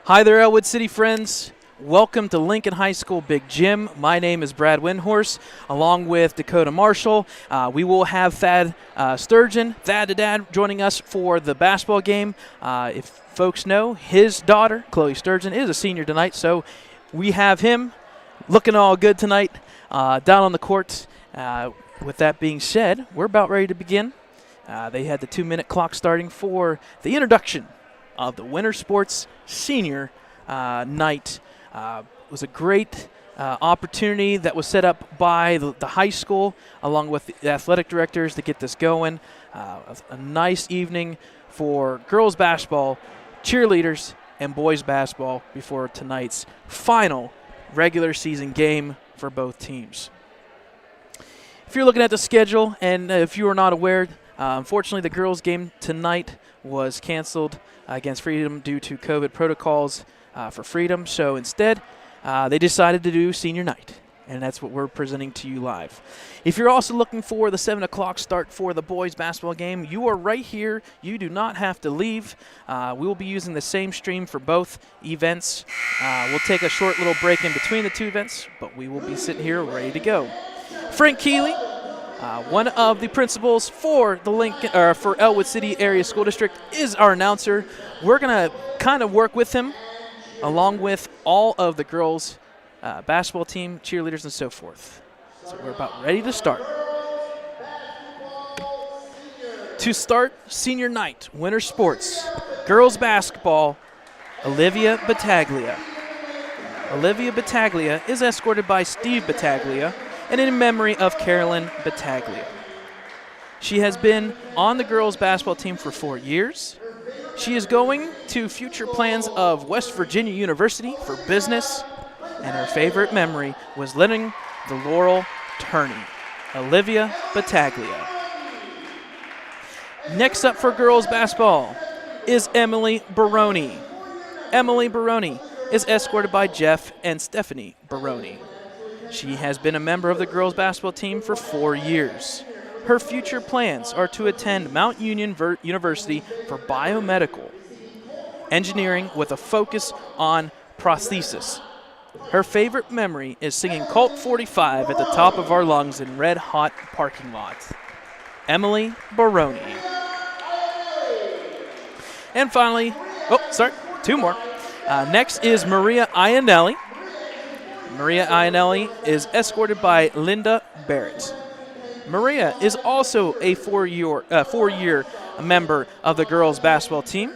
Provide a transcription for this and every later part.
Hi there, Ellwood City friends. Welcome to Lincoln High School Big Gym. My name is Brad Windhorse, along with Dakota Marshall. We will have Thad Sturgeon, Thad to Dad, joining us for the basketball game. If folks know, his daughter, Chloe Sturgeon, is a senior tonight, so we have him looking all good tonight down on the court. With that being said, we're about ready to begin. They had the 2-minute clock starting for the introduction of the Winter Sports Senior Night. It was a great opportunity that was set up by the high school along with the athletic directors to get this going. A nice evening for girls basketball, cheerleaders, and boys basketball before tonight's final regular season game for both teams. If you're looking at the schedule, and if you are not aware, unfortunately the girls game tonight was canceled against Freedom due to COVID protocols for Freedom. So instead, they decided to do senior night, and that's what we're presenting to you live. If you're also looking for the 7 o'clock start for the boys basketball game, you are right here. You do not have to leave. We will be using the same stream for both events. We'll take a short little break in between the two events, but we will be sitting here ready to go. Frank Keeley, one of the principals for the for Ellwood City Area School District, is our announcer. We're going to kind of work with him along with all of the girls' basketball team, cheerleaders, and so forth. So we're about ready to start. To start senior night, winter sports, girls basketball, Olivia Battaglia. Olivia Battaglia is escorted by Steve Battaglia, and in memory of Carolyn Battaglia. She has been on the girls' basketball team for 4 years. She is going to future plans of West Virginia University for business, and her favorite memory was letting the Laurel tourney. Olivia Battaglia. Next up for girls' basketball is Emily Baroni. Emily Baroni is escorted by Jeff and Stephanie Baroni. She has been a member of the girls' basketball team for 4 years. Her future plans are to attend Mount Union University for biomedical engineering with a focus on prosthesis. Her favorite memory is singing Colt 45 at the top of our lungs in red hot parking lots. Emily Baroni. And finally, two more. Next is Maria Iannelli. Maria Iannelli is escorted by Linda Barrett. Maria is also a four-year member of the girls' basketball team.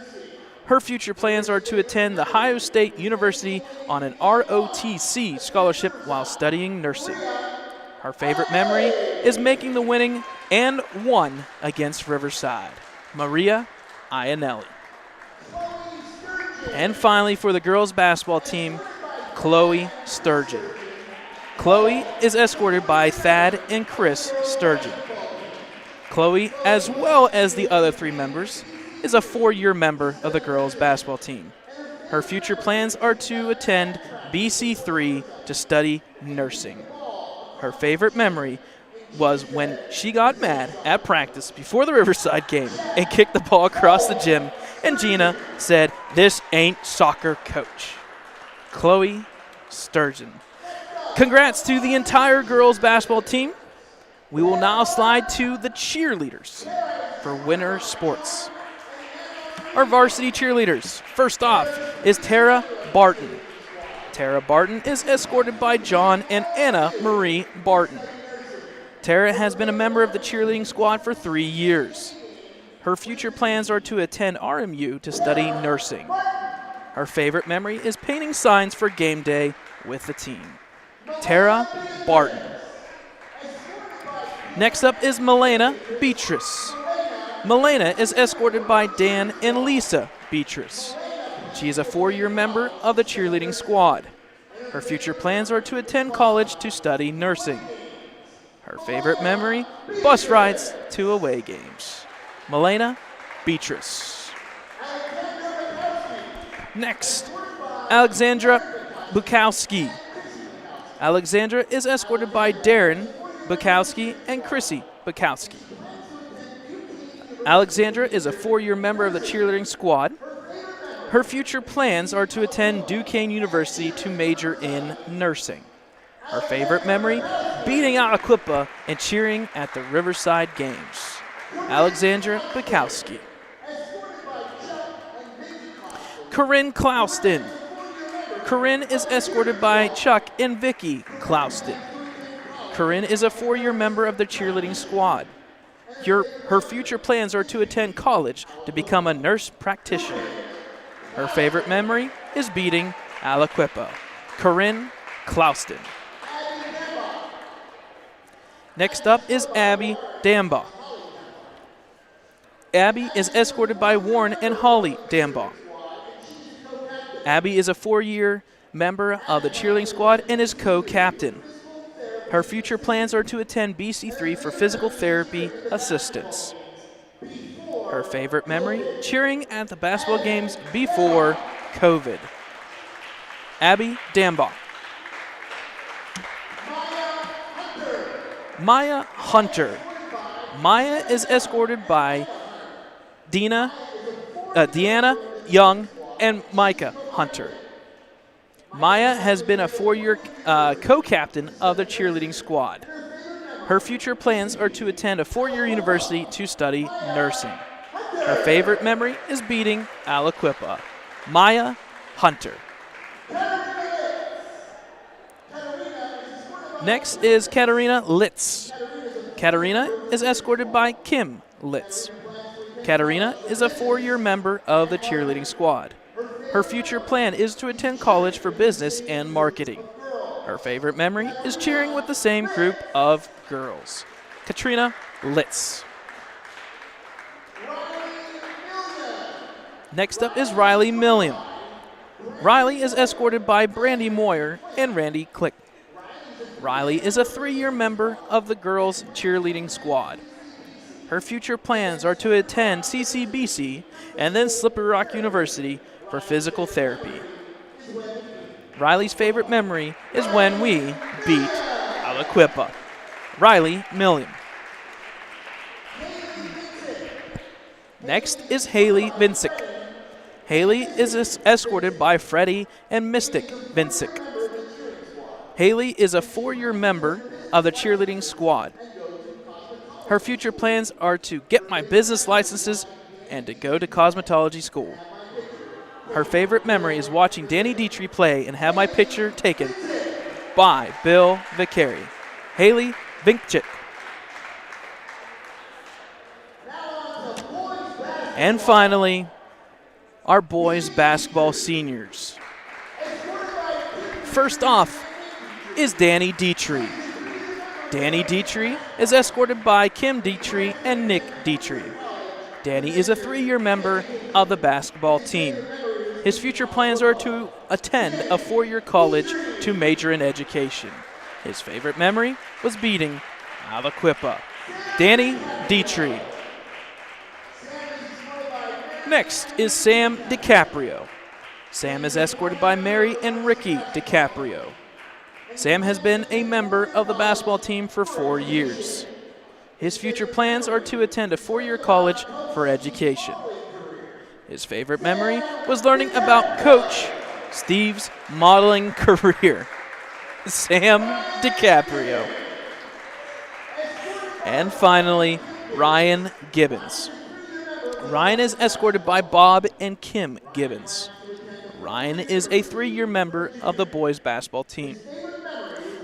Her future plans are to attend The Ohio State University on an ROTC scholarship while studying nursing. Her favorite memory is making the winning and one against Riverside. Maria Iannelli. And finally, for the girls' basketball team, Chloe Sturgeon. Chloe is escorted by Thad and Chris Sturgeon. Chloe, as well as the other 3 members, is a 4-year member of the girls' basketball team. Her future plans are to attend BC3 to study nursing. Her favorite memory was when she got mad at practice before the Riverside game and kicked the ball across the gym, and Gina said, "This ain't soccer, coach." Chloe Sturgeon. Congrats to the entire girls' basketball team. We will now slide to the cheerleaders for winter sports. Our varsity cheerleaders. First off is Tara Barton. Tara Barton is escorted by John and Anna Marie Barton. Tara has been a member of the cheerleading squad for 3 years. Her future plans are to attend RMU to study nursing. Her favorite memory is painting signs for game day with the team. Tara Barton. Next up is Milena Beatrice. Milena is escorted by Dan and Lisa Beatrice. She is a 4-year member of the cheerleading squad. Her future plans are to attend college to study nursing. Her favorite memory, bus rides to away games. Milena Beatrice. Next, Alexandra Bukowski. Alexandra is escorted by Darren Bukowski and Chrissy Bukowski. Alexandra is a 4-year member of the cheerleading squad. Her future plans are to attend Duquesne University to major in nursing. Her favorite memory, beating Aliquippa and cheering at the Riverside Games. Alexandra Bukowski. Corinne Clouston. Corinne is escorted by Chuck and Vicky Clouston. Corinne is a 4-year member of the cheerleading squad. Her future plans are to attend college to become a nurse practitioner. Her favorite memory is beating Aliquippa. Corinne Clouston. Next up is Abby Dambaugh. Abby is escorted by Warren and Holly Dambaugh. Abby is a 4-year member of the cheerleading squad and is co-captain. Her future plans are to attend BC3 for physical therapy assistance. Her favorite memory, cheering at the basketball games before COVID. Abby Dambaugh. Maya Hunter. Maya is escorted by Deanna Young and Micah Hunter. Maya has been a 4-year co-captain of the cheerleading squad. Her future plans are to attend a 4-year university to study nursing. Her favorite memory is beating Aliquippa. Maya Hunter. Next is Katarina Litz. Katarina is escorted by Kim Litz. Katarina is a 4-year member of the cheerleading squad. Her future plan is to attend college for business and marketing. Her favorite memory is cheering with the same group of girls. Katrina Litz. Next up is Riley Milliam. Riley is escorted by Brandy Moyer and Randy Click. Riley is a 3-year member of the girls' cheerleading squad. Her future plans are to attend CCBC and then Slippery Rock University for physical therapy. Riley's favorite memory is when we beat Aliquippa. Riley Milliam. Next is Haley Vincic. Haley is escorted by Freddie and Mystic Vincic. Haley is a 4-year member of the cheerleading squad. Her future plans are to get my business licenses and to go to cosmetology school. Her favorite memory is watching Danny Dietrich play and have my picture taken by Bill Vicari. Haley Vincic. And finally, our boys basketball seniors. First off is Danny Dietrich. Danny Dietrich is escorted by Kim Dietrich and Nick Dietrich. Danny is a 3-year member of the basketball team. His future plans are to attend a 4-year college to major in education. His favorite memory was beating Aliquippa. Danny Dietrich. Next is Sam DiCaprio. Sam is escorted by Mary and Ricky DiCaprio. Sam has been a member of the basketball team for 4 years. His future plans are to attend a 4-year college for education. His favorite memory was learning about Coach Steve's modeling career. Sam DiCaprio. And finally, Ryan Gibbons. Ryan is escorted by Bob and Kim Gibbons. Ryan is a 3-year member of the boys basketball team.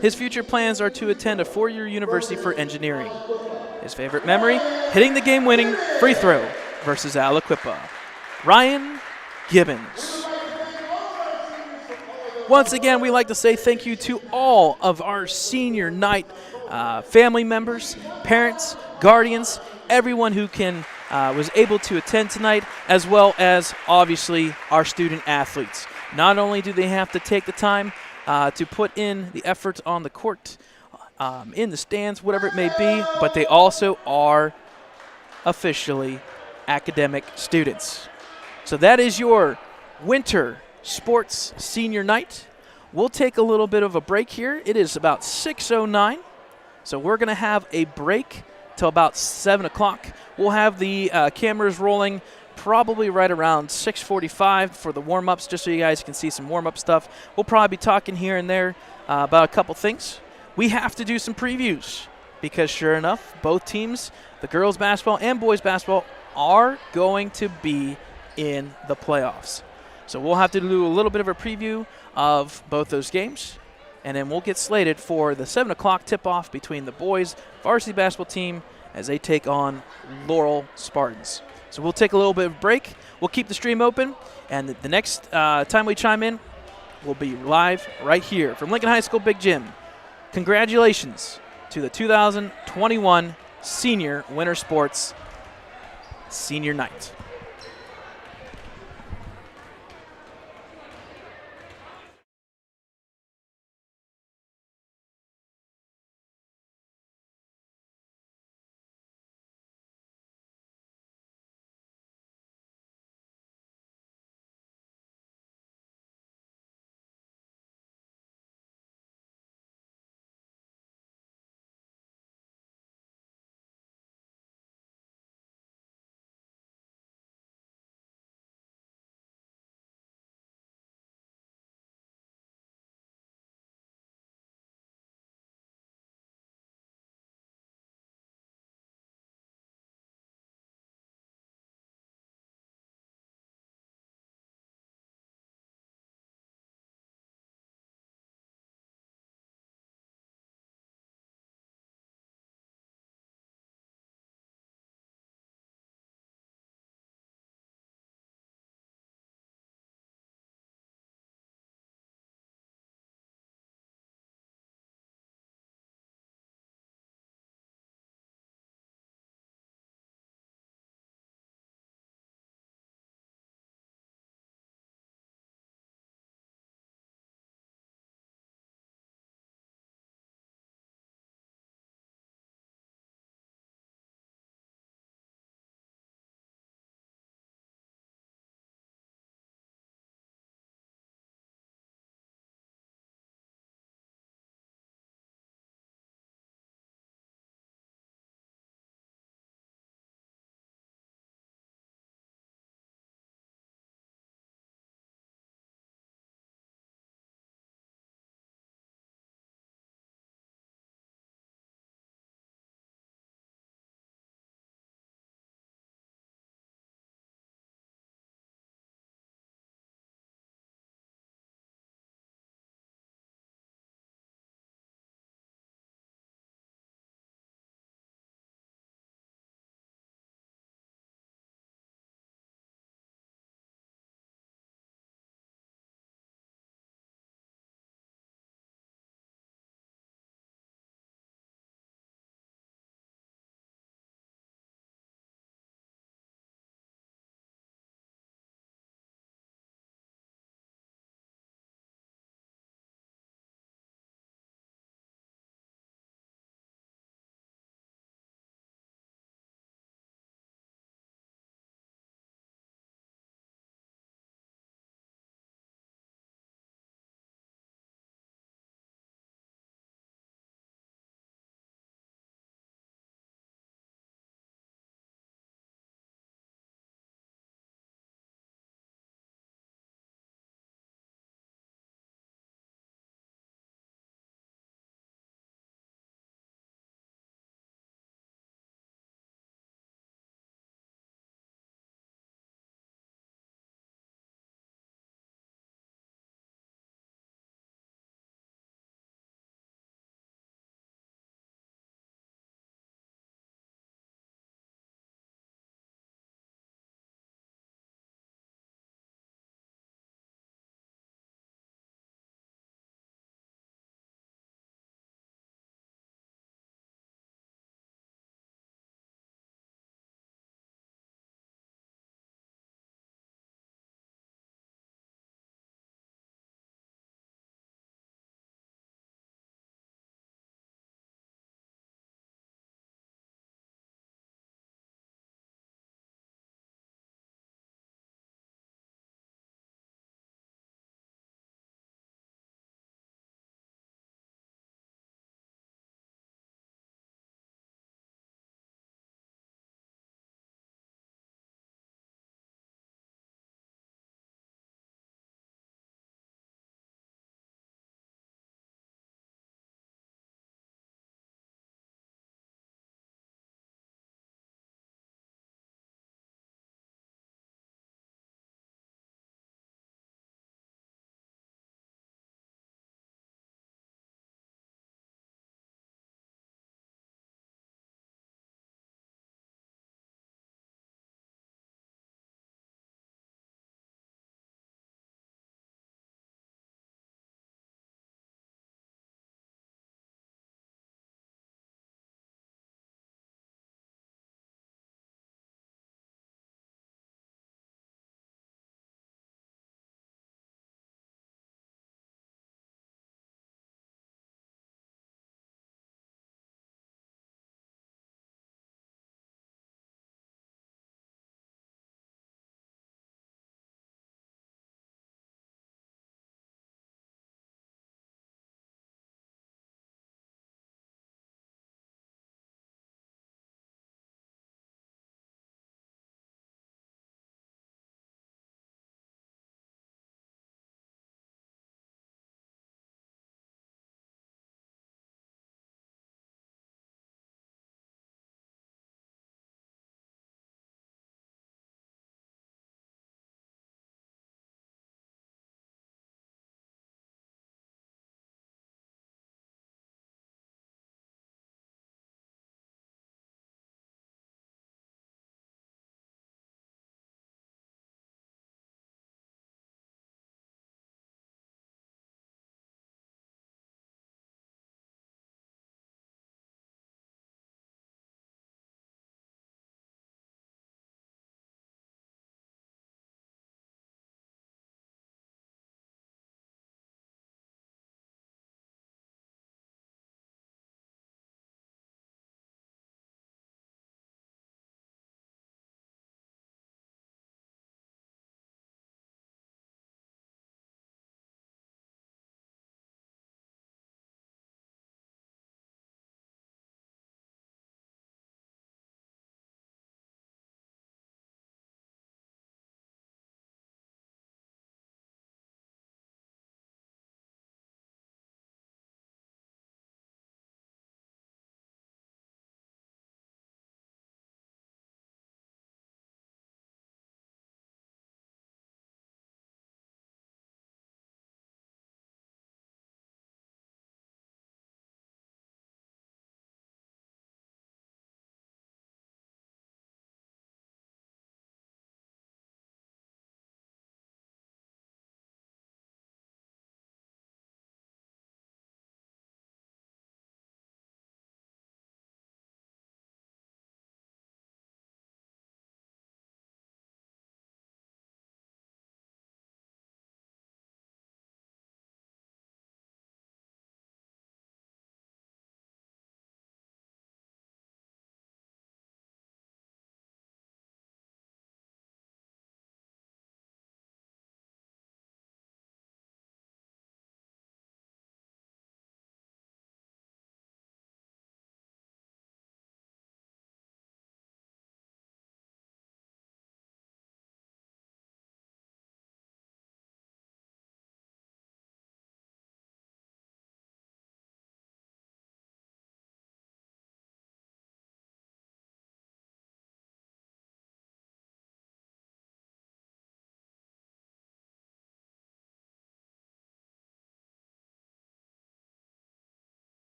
His future plans are to attend a 4-year university for engineering. His favorite memory, hitting the game-winning free throw versus Aliquippa. Ryan Gibbons. Once again, we'd like to say thank you to all of our senior night family members, parents, guardians, everyone who was able to attend tonight, as well as, obviously, our student athletes. Not only do they have to take the time to put in the effort on the court, in the stands, whatever it may be, but they also are officially academic students. So that is your winter sports senior night. We'll take a little bit of a break here. It is about 6:09, so we're going to have a break till about 7 o'clock. We'll have the cameras rolling probably right around 6:45 for the warm-ups, just so you guys can see some warm-up stuff. We'll probably be talking here and there about a couple things. We have to do some previews because sure enough, both teams, the girls basketball and boys basketball, are going to be in the playoffs. So we'll have to do a little bit of a preview of both those games, and then we'll get slated for the 7 o'clock tip-off between the boys varsity basketball team as they take on Laurel Spartans. So we'll take a little bit of a break. We'll keep the stream open, and the next time we chime in, we'll be live right here from Lincoln High School Big Gym. Congratulations to the 2021 Senior Winter Sports Senior Night.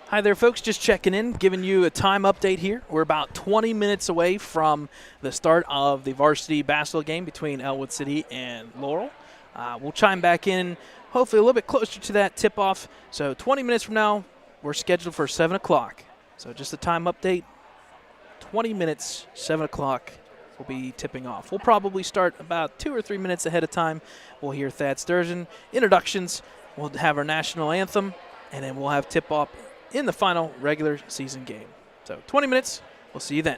Hi there, folks. Just checking in, giving you a time update here. We're about 20 minutes away from the start of the varsity basketball game between Ellwood City and Laurel. We'll chime back in hopefully a little bit closer to that tip-off. So 20 minutes from now, we're scheduled for 7 o'clock. So just a time update, 20 minutes, 7 o'clock. Will be tipping off. We'll probably start about 2 or 3 minutes ahead of time. We'll hear Thad Sturgeon, introductions. We'll have our national anthem, and then we'll have tip-off in the final regular season game. So 20 minutes. We'll see you then.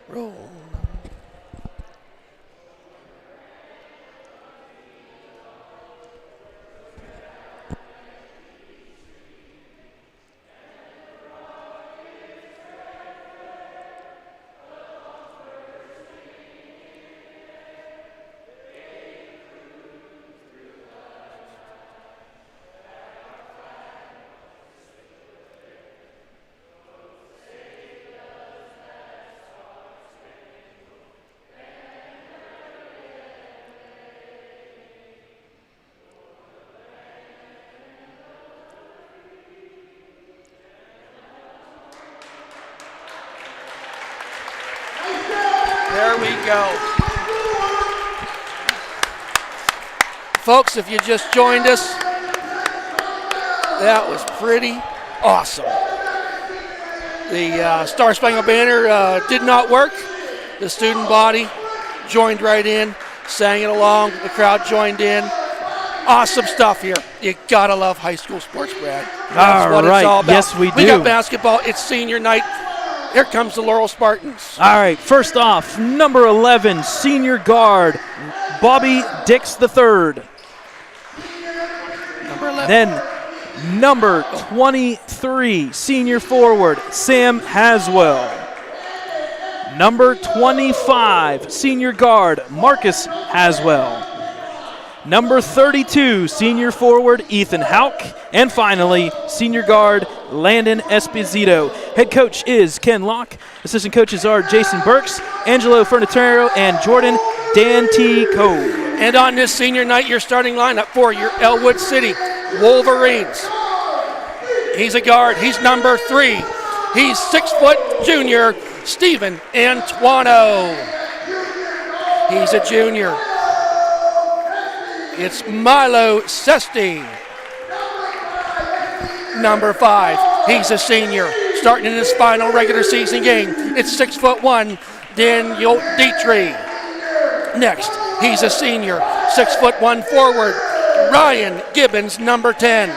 Roll. There we go. Folks, if you just joined us, that was pretty awesome. The Star Spangled Banner did not work. The student body joined right in, sang it along. The crowd joined in. Awesome stuff here. You gotta love high school sports, Brad. That's what it's all about. Yes, we do. We got basketball. It's senior night. Here comes the Laurel Spartans. All right, first off, number 11, senior guard, Bobby Dix III. Number 11. Then number 23, senior forward, Sam Haswell. Number 25, senior guard, Marcus Haswell. Number 32, senior forward, Ethan Hauk. And finally, senior guard, Landon Esposito. Head coach is Ken Locke. Assistant coaches are Jason Burks, Angelo Fernatero, and Jordan Dantico. And on this senior night, your starting lineup for your Ellwood City Wolverines. He's a guard. He's number 3. He's 6' junior, Stephen Antuano. He's a junior. It's Milo Sesti. Number 5, he's a senior, starting in his final regular season game. It's 6'1", Daniel Dietrich. Next, he's a senior, 6'1" forward, Ryan Gibbons, number 10.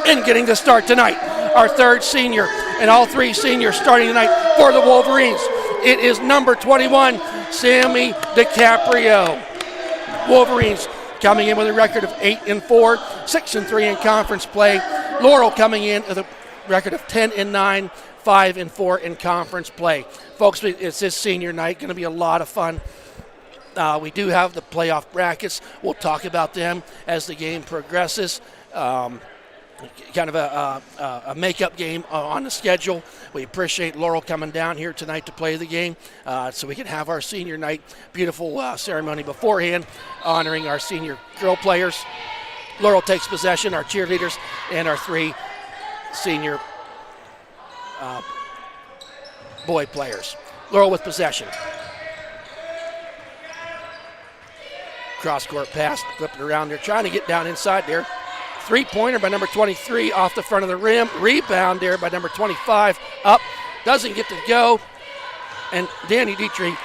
And getting the start tonight, our third senior, and all 3 seniors starting tonight for the Wolverines. It is number 21, Sammy DiCaprio. Wolverines coming in with a record of 8-4, 6-3 in conference play. Laurel coming in with a record of 10-9, 5-4 in conference play. Folks, it's this senior night, going to be a lot of fun. We do have the playoff brackets. We'll talk about them as the game progresses. Kind of a makeup game on the schedule. We appreciate Laurel coming down here tonight to play the game so we can have our senior night beautiful ceremony beforehand, honoring our senior girl players. Laurel takes possession, our cheerleaders, and our 3 senior boy players. Laurel with possession. Cross-court pass, flipping around there, trying to get down inside there. 3-pointer by number 23 off the front of the rim. Rebound there by number 25. Up, doesn't get to go. And Danny Dietrich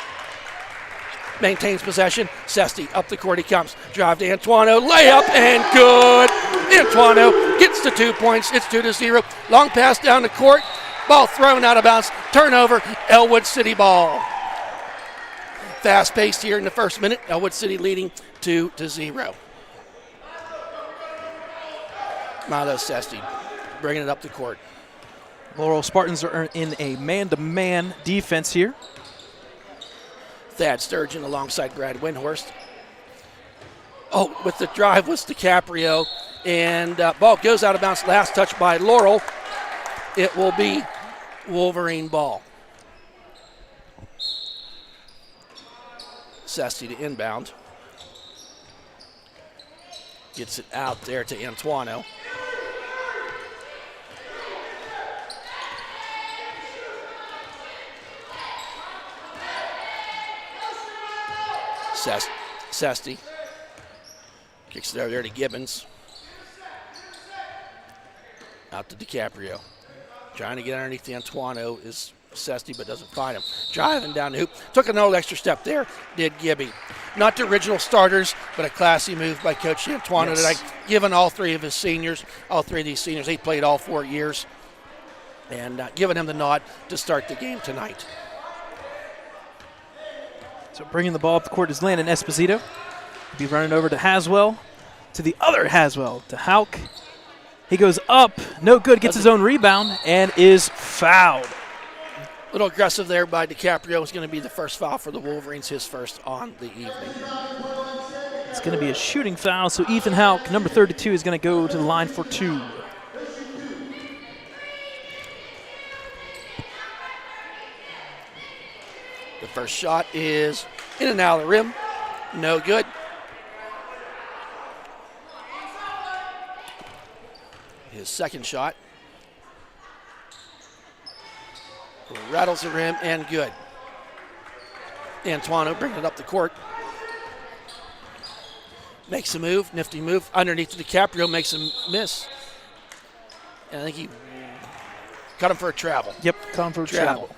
maintains possession. Sesti up the court he comes. Drive to Antuano. Layup and good. Antuano gets the 2 points. It's 2-0. Long pass down the court. Ball thrown out of bounds. Turnover. Ellwood City ball. Fast paced here in the first minute. Ellwood City leading 2-0. Milo Sesti bringing it up the court. Laurel Spartans are in a man-to-man defense here. Thad Sturgeon alongside Brad Windhorst. Oh, with the drive was DiCaprio, and ball goes out of bounds. Last touch by Laurel. It will be Wolverine ball. Sesti to inbound. Gets it out there to Antuano. Sesti kicks it over there to Gibbons. Out to DiCaprio. Trying to get underneath the Antuano is Sesti, but doesn't find him. Driving down the hoop. Took an old extra step there, did Gibby. Not the original starters, but a classy move by Coach Antuano tonight, given all 3 of his seniors, all 3 of these seniors. He played all 4 years, and giving him the nod to start the game tonight. So bringing the ball up the court is Landon Esposito. He'll be running over to Haswell, to the other Haswell, to Hauk. He goes up, no good, gets his own rebound, and is fouled. A little aggressive there by DiCaprio. Is going to be the first foul for the Wolverines, his first on the evening. It's going to be a shooting foul, so Ethan Hauk, number 32, is going to go to the line for 2. The first shot is in and out of the rim. No good. His second shot rattles the rim and good. Antoine bringing it up the court. Makes a move, nifty move. Underneath to DiCaprio, makes him miss. And I think he cut him for a travel. Yep, cut him for a travel.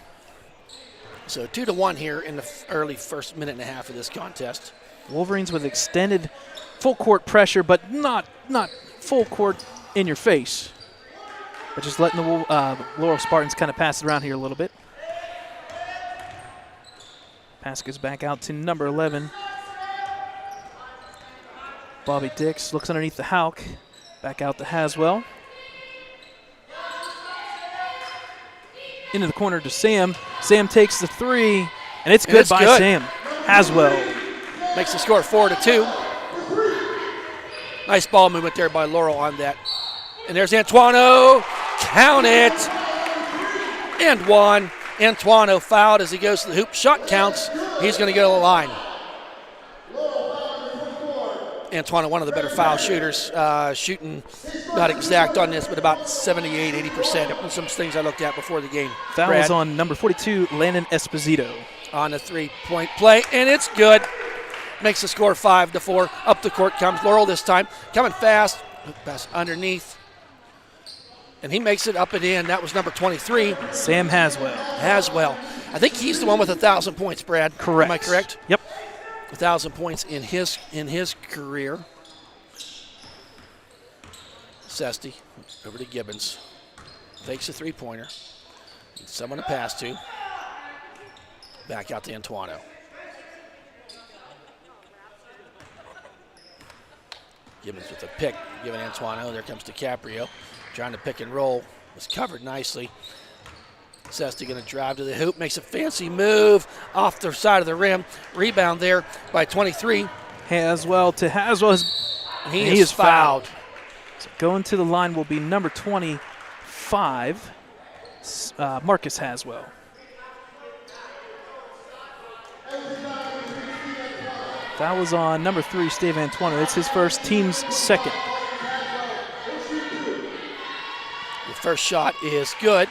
So 2-1 here in the early first minute and a half of this contest. Wolverines with extended full court pressure, but not full court in your face. But just letting the Laurel Spartans kind of pass it around here a little bit. Pass goes back out to number 11. Bobby Dix looks underneath the Hauk. Back out to Haswell. Into the corner to Sam. Sam takes the 3, and it's good by Sam. Haswell makes the score 4-2. Nice ball movement there by Laurel on that. And there's Antoine. Count it. And 1. Antoine fouled as he goes to the hoop. Shot counts. He's going to go to the line. Antoine, one of the better foul shooters, shooting not exact on this, but about 78, 80%. Some things I looked at before the game. Foul is on number 42, Landon Esposito. On the three-point play, and it's good. Makes the score 5-4. Up the court comes Laurel this time. Coming fast. Pass underneath. And he makes it up and in. That was number 23. Sam Haswell. I think he's the one with 1,000 points, Brad. Correct. Am I correct? Yep. 1,000 points in his career. Sesty over to Gibbons. Fakes a three-pointer. Needs someone to pass to. Back out to Antoine. Gibbons with a pick, giving Antoine. There comes DiCaprio. Trying to pick and roll. Was covered nicely. Sesty going to drive to the hoop, makes a fancy move off the side of the rim. Rebound there by 23. Haswell to Haswell. And he is fouled. So going to the line will be number 25, Marcus Haswell. That was on number 3, Steve Antoine. It's his first, team's second. The first shot is good.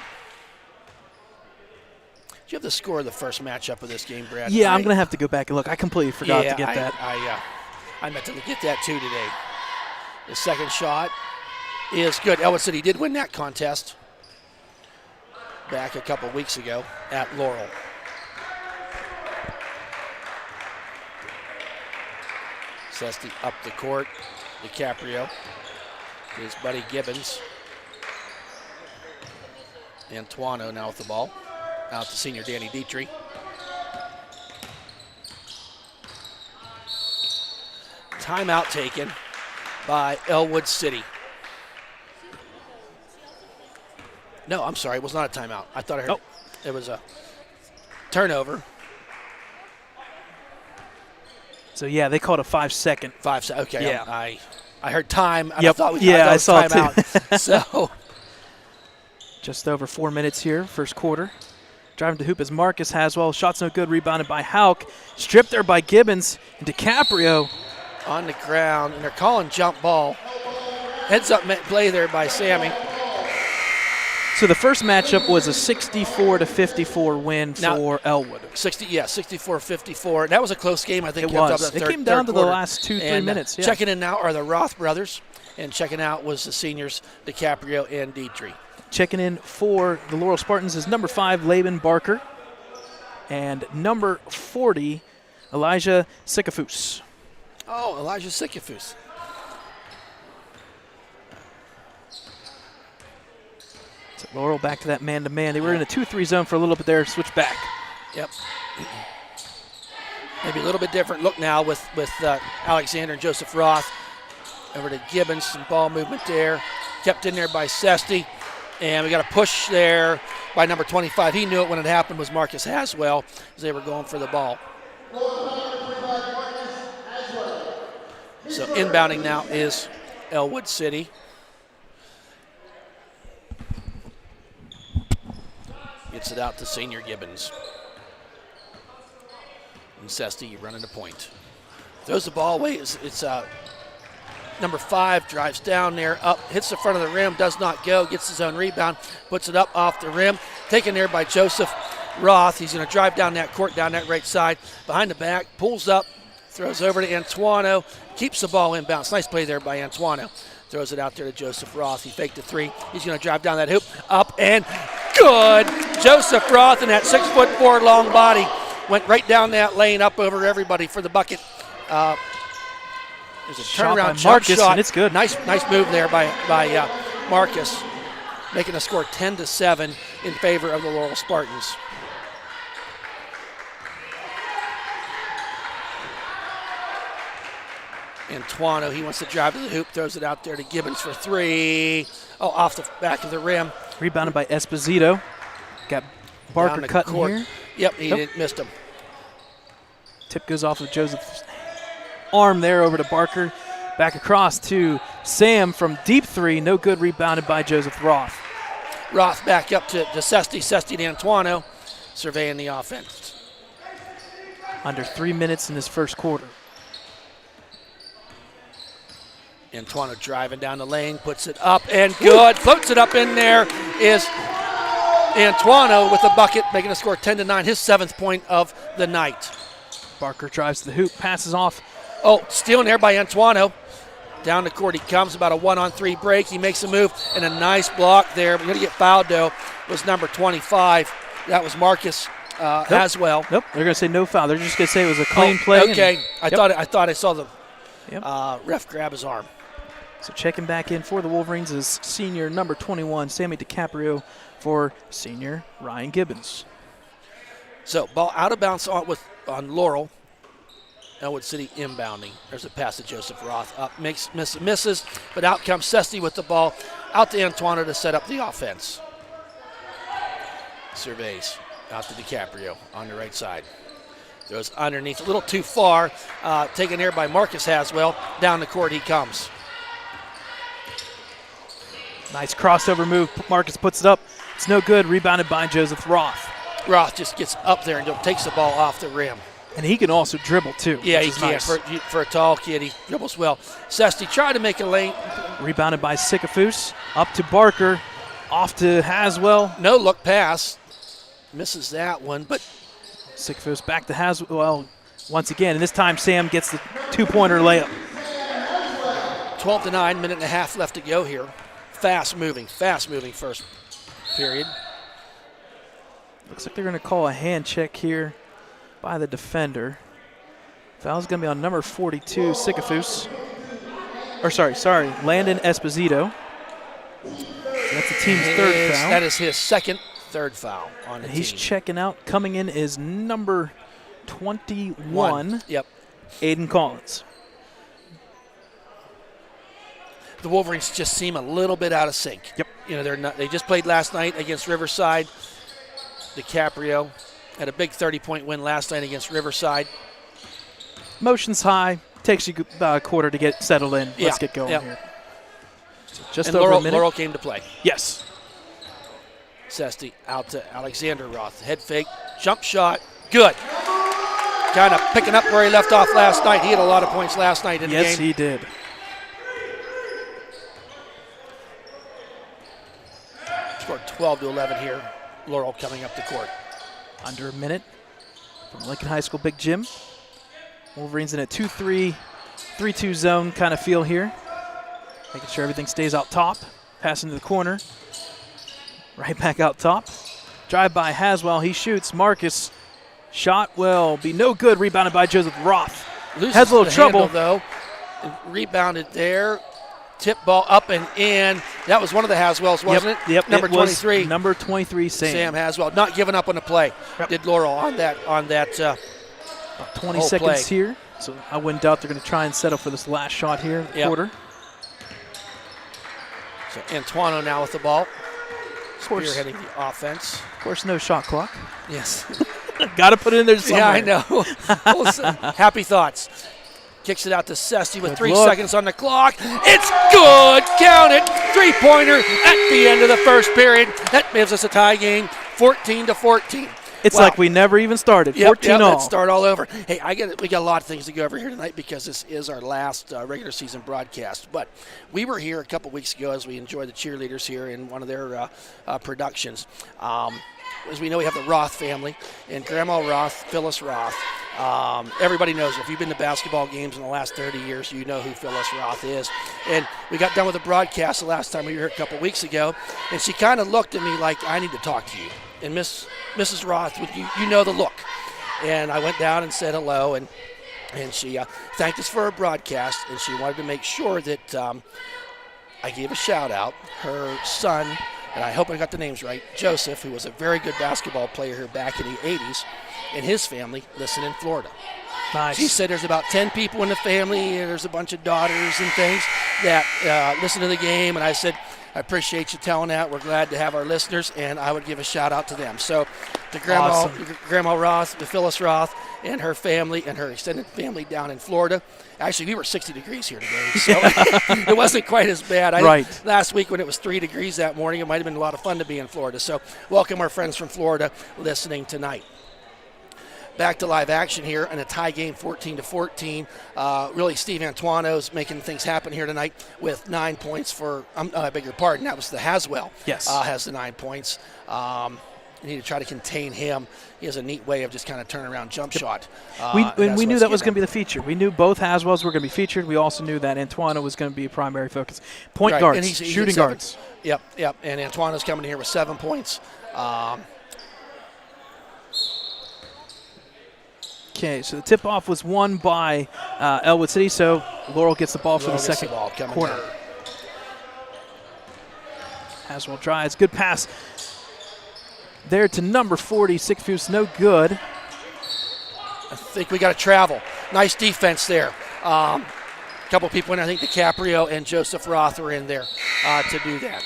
Do you have the score of the first matchup of this game, Brad? Yeah, I'm going to have to go back and look. I completely forgot to get that. I meant to get that too today. The second shot is good. Ellwood City did win that contest back a couple weeks ago at Laurel. Sesty up the court. DiCaprio. His buddy Gibbons. Antoine now with the ball. Out to senior Danny Dietrich. Timeout taken by Ellwood City. No, I'm sorry. It was not a timeout. I thought I heard it was a turnover. So, yeah, they called a 5-second. 5 seconds. Okay. Yeah. I heard time. Yep. I saw it too. So. Just over 4 minutes here, first quarter. Driving to hoop is Marcus Haswell. Shot's no good. Rebounded by Hauk. Stripped there by Gibbons. And DiCaprio. On the ground. And they're calling jump ball. Heads up play there by Sammy. So the first matchup was a 64-54 win for Ellwood. 64-54. That was a close game, I think. It was. It came down to the last 2-3 minutes. Yeah. Checking in now are the Roth brothers. And checking out was the seniors, DiCaprio and Dietrich. Checking in for the Laurel Spartans is number 5, Laban Barker, and number 40, Elijah Sikafus. Oh, Elijah Sikafus. So Laurel back to that man-to-man. They were in a 2-3 zone for a little bit there, switch back. Yep. Maybe a little bit different look now with Alexander and Joseph Roth. Over to Gibbons, some ball movement there. Kept in there by Sesty. And we got a push there by number 25. He knew it when it happened, was Marcus Haswell, as they were going for the ball. So inbounding now is Ellwood City. Gets it out to senior Gibbons. And Sesty running the point. Throws the ball away. It's number 5 drives down there, up, hits the front of the rim, does not go, gets his own rebound, puts it up off the rim. Taken there by Joseph Roth. He's going to drive down that court, down that right side, behind the back, pulls up, throws over to Antuano, keeps the ball inbounds. Nice play there by Antuano. Throws it out there to Joseph Roth. He faked the 3. He's going to drive down that hoop, up and good. Joseph Roth and that 6'4" long body went right down that lane, up over everybody for the bucket. There's a turnaround jump shot. And it's good. Nice move there by Marcus, making the score 10-7 in favor of the Laurel Spartans. Antuano, he wants to drive to the hoop, throws it out there to Gibbons for 3. Oh, off the back of the rim. Rebounded by Esposito. Got Barker cutting here. Yep, he missed him. Tip goes off of Joseph's arm there over to Barker. Back across to Sam from deep 3. No good, rebounded by Joseph Roth. Roth back up to Sesty. Sesty to Antuano, surveying the offense. Under 3 minutes in this first quarter. Antuano driving down the lane, puts it up and good. Floats it up in there is Antuano with a bucket, making the score 10-9, his 7th point of the night. Barker drives to the hoop, passes off. Oh, stealing there by Antuano. Down the court he comes, about a 1-on-3 break. He makes a move and a nice block there. We're going to get fouled, though. It was number 25. That was Marcus Haswell. Nope, they're going to say no foul. They're just going to say it was a clean play. Okay, I thought I saw the ref grab his arm. So checking back in for the Wolverines is senior number 21, Sammy DiCaprio, for senior Ryan Gibbons. So ball out of bounds on Laurel. Ellwood City inbounding. There's a pass to Joseph Roth. Up, misses, but out comes Sesty with the ball. Out to Antuano to set up the offense. Surveys. Out to DiCaprio on the right side. Throws underneath, a little too far. Taken there by Marcus Haswell. Down the court he comes. Nice crossover move. Marcus puts it up. It's no good. Rebounded by Joseph Roth. Roth just gets up there and takes the ball off the rim. And he can also dribble, too. Yeah, he can. Nice. For a tall kid, he dribbles well. Sesty tried to make a lane. Rebounded by Sikafus. Up to Barker. Off to Haswell. No look pass. Misses that one, but Sikafus back to Haswell once again. And this time Sam gets the 2-pointer layup. 12-9, minute and a half left to go here. Fast moving first period. Looks like they're going to call a hand check here by the defender. Foul's going to be on number 42, Sikafus. Or sorry, Landon Esposito. That's the team's third foul. That is his third foul on the team. He's checking out. Coming in is number 21, Aiden Collins. The Wolverines just seem a little bit out of sync. Yep. They just played last night against Riverside. DiCaprio had a big 30-point win last night against Riverside. Motion's high. Takes you about a quarter to get settled in. Let's get going here. So just over a minute. Laurel came to play. Yes. Sesty out to Alexander Roth. Head fake. Jump shot. Good. Kind of picking up where he left off last night. He had a lot of points last night in the game. Yes, he did. Scored 12-11 here. Laurel coming up the court. Under a minute from Lincoln High School Big Gym. Wolverines in a 2-3, 3-2 zone kind of feel here. Making sure everything stays out top. Passing to the corner. Right back out top. Drive by Haswell. He shoots. Marcus. Shot will be no good. Rebounded by Joseph Roth. Has a little trouble. Though. Rebounded there. Tip ball up and in. That was one of the Haswells, wasn't it? Yep. Number 23. Number 23, Sam. Sam Haswell. Not giving up on the play. Yep. Did Laurel on that About 20 Whole seconds play. here. So I wouldn't doubt they're going to try and settle for this last shot here in the quarter. So Antuano now with the ball. Of course, Spearheading the offense. of course, no shot clock. Yes. Got to put it in there somewhere. Yeah, I know. Happy thoughts. Kicks it out to Sesti with Good 3 look. seconds on the clock. It's good. Count it. 3-pointer at the end of the first period. That gives us a tie game, 14-14. It's Wow. like we never even started. 14 all. Let's start all over. Hey, we got a lot of things to go over here tonight because this is our last regular season broadcast. But we were here a couple weeks ago as we enjoyed the cheerleaders here in one of their productions. As we know, we have the Roth family, and Grandma Roth, Phyllis Roth. Everybody knows her. If you've been to basketball games in the last 30 years, you know who Phyllis Roth is. And we got done with the broadcast the last time we were here a couple weeks ago, and she kind of looked at me like, I need to talk to you. And Mrs. Roth, you know the look. And I went down and said hello, and she thanked us for our broadcast, and she wanted to make sure that I gave a shout out. Her son, and I hope I got the names right, Joseph, who was a very good basketball player here back in the 80s, and his family listen in Florida. Nice. She said there's about 10 people in the family, and there's a bunch of daughters and things that listen to the game, and I said, I appreciate you telling that. We're glad to have our listeners, and I would give a shout out to them. So to Grandma Roth, to Phyllis Roth, and her family and her extended family down in Florida. Actually, we were 60 degrees here today, so it wasn't quite as bad. Right. Last week when it was 3 degrees that morning, it might have been a lot of fun to be in Florida. So welcome our friends from Florida listening tonight. Back to live action here in a tie game, 14-14. Really, Steve Antuano's making things happen here tonight with 9 points for, I beg your pardon, that was the Haswell. Yes. Has the 9 points. You need to try to contain him. He has a neat way of just kind of turning around jump shot. We knew that was going to be the feature. We knew both Haswells were going to be featured. We also knew that Antuano was going to be a primary focus. Point guards, and he's shooting guards. Yep. And Antuano's coming here with 7 points. Okay, so the tip-off was won by Ellwood City, so Laurel gets the ball for the second quarter. Haswell drives, good pass there to number 40, 6 fuse, no good. I think we got to travel. Nice defense there. A couple people in, I think DiCaprio and Joseph Roth were in there to do that.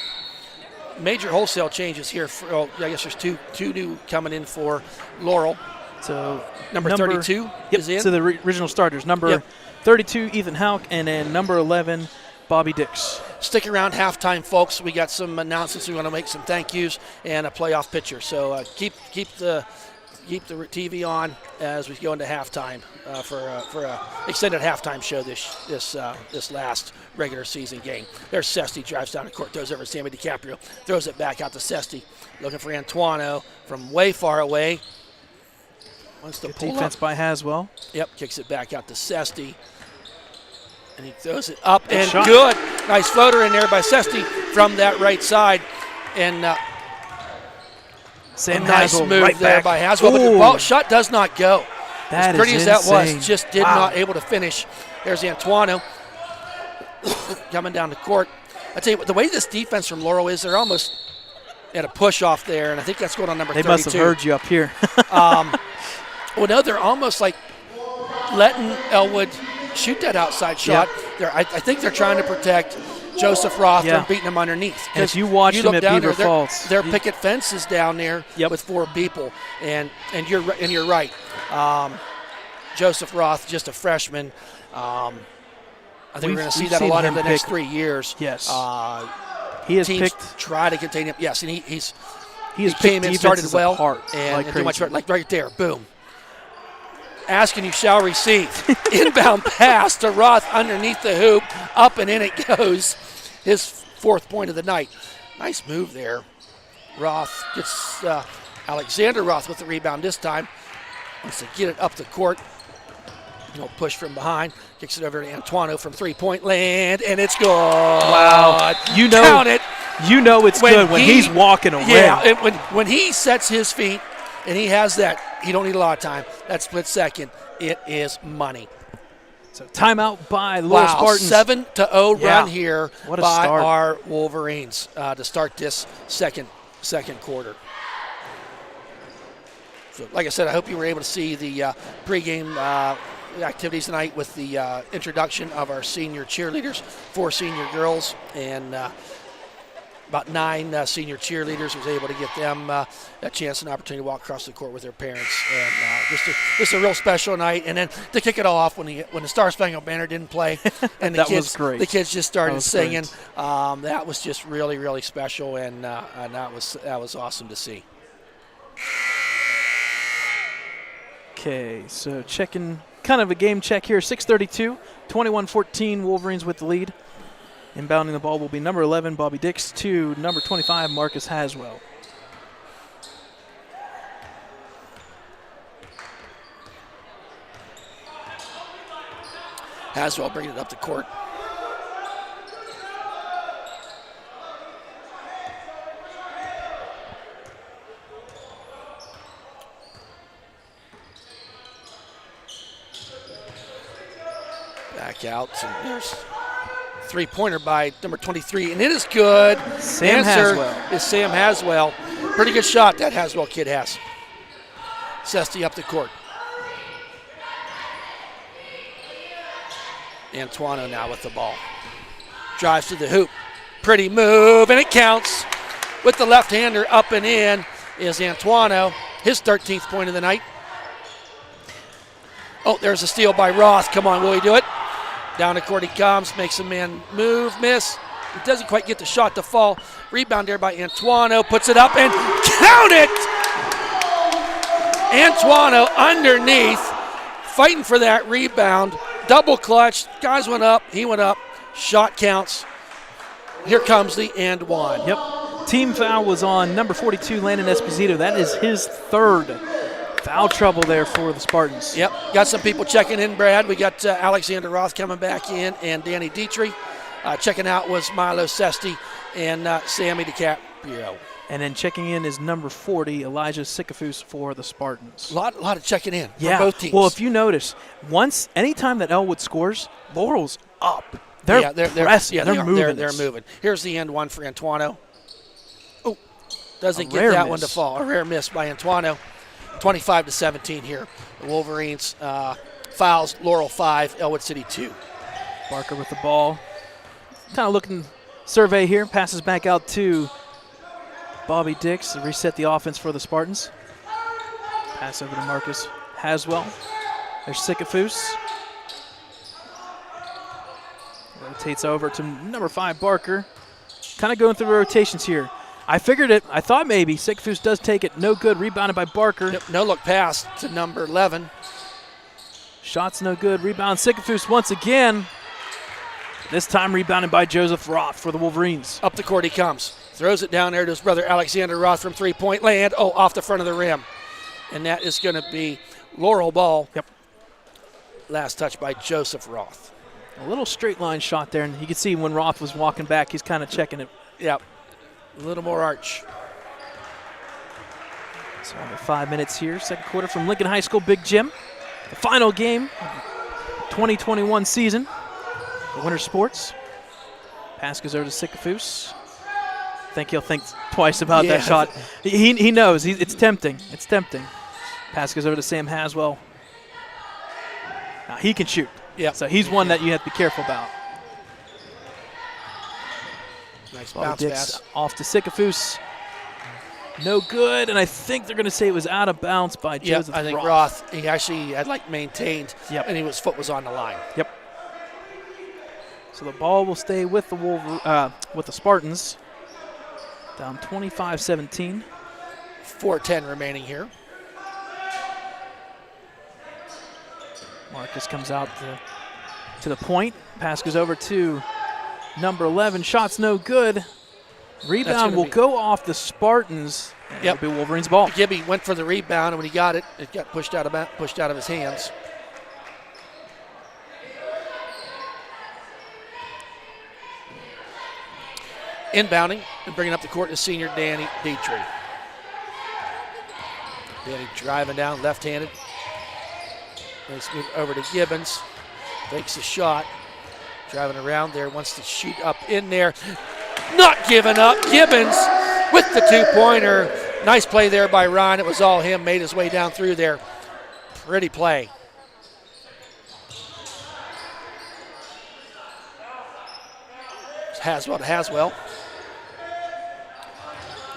Major wholesale changes here. I guess there's two new coming in for Laurel. So number 32 is in. So the original starters, number 32, Ethan Hauk, and then number 11, Bobby Dix. Stick around halftime, folks. We got some announcements. We want to make some thank yous and a playoff picture. So keep the TV on as we go into halftime for a extended halftime show this last regular season game. There's Sesti, drives down the court, throws over to Sammy DiCaprio, throws it back out to Sesti, looking for Antuano from way far away. Wants to pull defense by Haswell. Yep, kicks it back out to Sesti. And he throws it up good and shot. Good. Nice floater in there by Sesti from that right side. And Sam a nice Haswell move right there back. by Haswell. But the ball shot does not go. That as pretty is as that insane. was, just did not able to finish. There's Antuano coming down the court. I tell you what, the way this defense from Laurel is, they're almost at a push off there, and I think that's going on number 32. They must have heard you up here. Well, no, they're almost like letting Ellwood shoot that outside shot. Yep. I think they're trying to protect Joseph Roth from beating him underneath. And if you watch them at Beaver Falls, their picket fence is down there with 4 people, and you're right. Joseph Roth, just a freshman. I think we're going to see that a lot in the next 3 years. Yes. He has teams picked. Try to contain him. Yes, and he came in, started well, and too much like right there. Boom. Ask and you shall receive. Inbound pass to Roth underneath the hoop. Up and in it goes. His 4th point of the night. Nice move there. Roth gets Alexander Roth with the rebound this time. Wants to get it up the court. No push from behind. Kicks it over to Antuano from 3-point land, and it's good. Wow. Count it. You know it's good when he's walking away. Yeah, when he sets his feet and he has that, he don't need a lot of time. That split second, it is money. So timeout by Laurel Spartans. 7-0 run here what a by start. our Wolverines to start this second quarter. So, like I said, I hope you were able to see the pregame activities tonight with the introduction of our senior cheerleaders, 4 senior girls, and about 9 senior cheerleaders. Was able to get them a chance and opportunity to walk across the court with their parents. And just a real special night. And then to kick it off, when the Star Spangled Banner didn't play, and the kids just started singing, that was just really, really special, and that was awesome to see. Okay, so checking kind of a game check here. 6:32, 21-14, Wolverines with the lead. Inbounding the ball will be number 11, Bobby Dix, to number 25, Marcus Haswell. Haswell bringing it up the court. Back out, and there's three-pointer by number 23, and it is good. Sam Haswell. Is Sam Haswell. Pretty good shot that Haswell kid has. Sesti up the court. Antuano now with the ball. Drives to the hoop. Pretty move, and it counts. With the left-hander up and in is Antuano. His 13th point of the night. Oh, there's a steal by Roth. Come on, will he do it? Down the court he comes, makes a man move, miss. He doesn't quite get the shot to fall. Rebound there by Antuano, puts it up and count it! Antuano underneath, fighting for that rebound. Double clutch, guys went up, he went up, shot counts. Here comes the and one. Yep, team foul was on number 42, Landon Esposito. That is his 3rd. Foul trouble there for the Spartans. Yep, got some people checking in, Brad. We got Alexander Roth coming back in and Danny Dietrich. Checking out was Milo Sesti and Sammy DiCaprio. And then checking in is number 40, Elijah Sikafus for the Spartans. A lot of checking in from both teams. Well, if you notice, anytime that Ellwood scores, Laurel's up. They're pressing. Yeah, they're moving. They're moving. Here's the end one for Antuano. Oh, doesn't get that one to fall. A rare miss by Antuano. 25-17 here. The Wolverines fouls Laurel 5, Ellwood City 2. Barker with the ball. Kind of looking survey here. Passes back out to Bobby Dix to reset the offense for the Spartans. Pass over to Marcus Haswell. There's Sikafus. Rotates over to number 5, Barker. Kind of going through the rotations here. I figured it. I thought maybe Sikafus does take it. No good. Rebounded by Barker. Yep, no look pass to number 11. Shots no good. Rebound Sikafus once again. This time rebounded by Joseph Roth for the Wolverines. Up the court he comes. Throws it down there to his brother Alexander Roth from 3-point land. Oh, off the front of the rim. And that is going to be Laurel ball. Yep. Last touch by Joseph Roth. A little straight line shot there, and you can see when Roth was walking back, he's kind of checking it. Yep. A little more arch. So under 5 minutes here, second quarter from Lincoln High School Big Gym. The final game of 2021 season for Winter Sports. Pass goes over to Sikafus. I think he'll think twice about that shot. He knows. It's tempting. It's tempting. Pass goes over to Sam Haswell. Now he can shoot. Yeah. So he's one that you have to be careful about. Nice Bobby bounce Dix pass. off to Sikafus. No good, and I think they're going to say it was out of bounds by Joseph I think Roth. Roth, he actually had maintained, and his foot was on the line. Yep. So the ball will stay with the Spartans. Down 25-17. 4:10 remaining here. Marcus comes out to the point. Pass goes over to number 11. Shots no good. Rebound will go off the Spartans. It'll be Wolverines' ball. Gibby went for the rebound, and when he got it, it got pushed out of his hands. Inbounding and bringing up the court is senior Danny Dietrich. Danny driving down left-handed. Let's move over to Gibbons. Takes a shot. Driving around there, wants to shoot up in there. Not giving up. Gibbons with the two-pointer. Nice play there by Ron. It was all him, made his way down through there. Pretty play. Haswell to Haswell.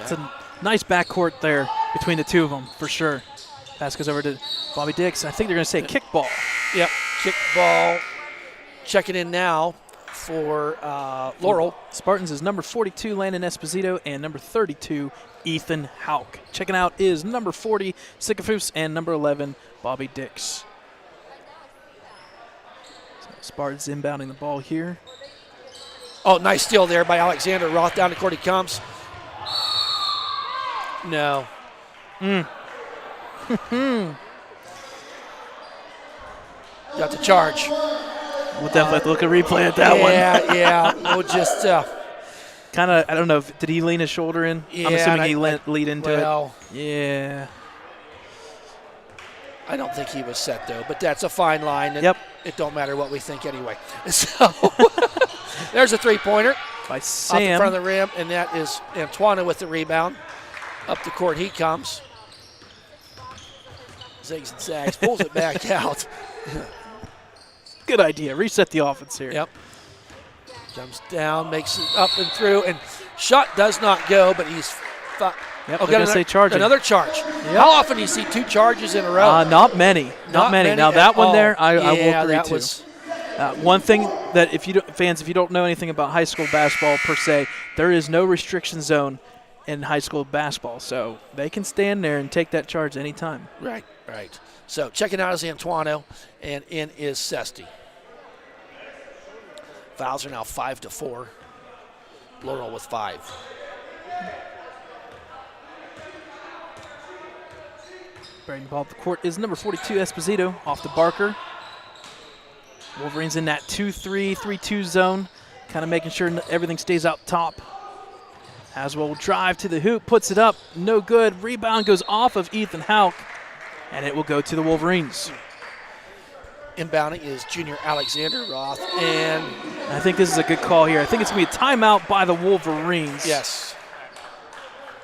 It's a nice backcourt there between the two of them, for sure. Pass goes over to Bobby Dix. I think they're going to say kickball. Yep, kickball. Checking in now for Laurel. Spartans is number 42, Landon Esposito, and number 32, Ethan Hauk. Checking out is number 40, Sycophus, and number 11, Bobby Dix. So Spartans inbounding the ball here. Oh, nice steal there by Alexander Roth. Down the court he comes. No. Got the charge. We'll definitely have to look at replay at that one. Yeah. We'll just kind of, I don't know, did he lean his shoulder in? Yeah, I'm assuming he lead into it. Yeah. I don't think he was set, though, but that's a fine line. And it don't matter what we think anyway. So there's a three-pointer. By Sam. Off the front of the rim, and that is Antoine with the rebound. Up the court he comes. Zigs and zags, pulls it back out. Good idea. Reset the offense here. Yep. Comes down, makes it up and through, and shot does not go, but he's charging. Another charge. Yep. How often do you see two charges in a row? Not many. Not many. Now that one there, I will agree to. One thing that if you don't know anything about high school basketball per se, there is no restriction zone in high school basketball, so they can stand there and take that charge anytime. Right. So checking out is Antuano, and in is Sesti. Fouls are now 5-4. Laurel with 5. Bringing the ball up the court is number 42, Esposito, off to Barker. Wolverines in that 2-3, 3-2 zone, kind of making sure everything stays out top. Haswell will drive to the hoop, puts it up, no good. Rebound goes off of Ethan Hauk, and it will go to the Wolverines. Inbounding is junior Alexander Roth, and I think this is a good call here. I think it's going to be a timeout by the Wolverines. Yes,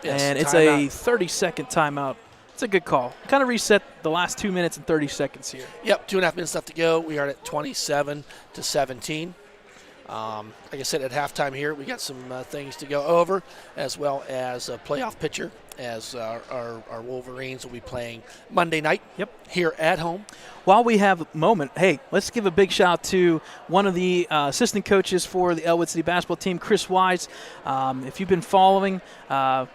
and it's a 30-second timeout. It's a good call. Kind of reset the last 2 minutes and 30 seconds here. Yep, 2.5 minutes left to go. We are at 27-17. Like I said, at halftime here, we got some things to go over, as well as a playoff picture, as our Wolverines will be playing Monday night here at home. While we have a moment, hey, let's give a big shout out to one of the assistant coaches for the Ellwood City basketball team, Chris Wise. If you've been following, the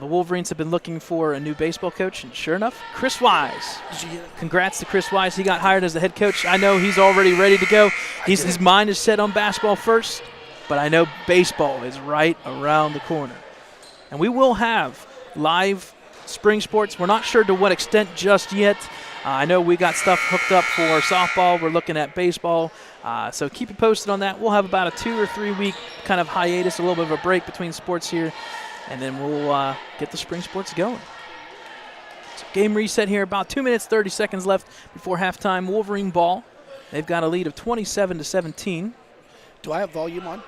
Wolverines have been looking for a new baseball coach, and sure enough, Chris Wise. Congrats to Chris Wise. He got hired as the head coach. I know he's already ready to go. His mind is set on basketball first, but I know baseball is right around the corner. And we will have live spring sports. We're not sure to what extent just yet. I know we got stuff hooked up for softball. We're looking at baseball. So keep you posted on that. We'll have about a 2 or 3 week kind of hiatus, a little bit of a break between sports here. And then we'll get the spring sports going. So game reset here, about 2 minutes, 30 seconds left before halftime. Wolverine ball. They've got a lead of 27-17. Do I have volume on?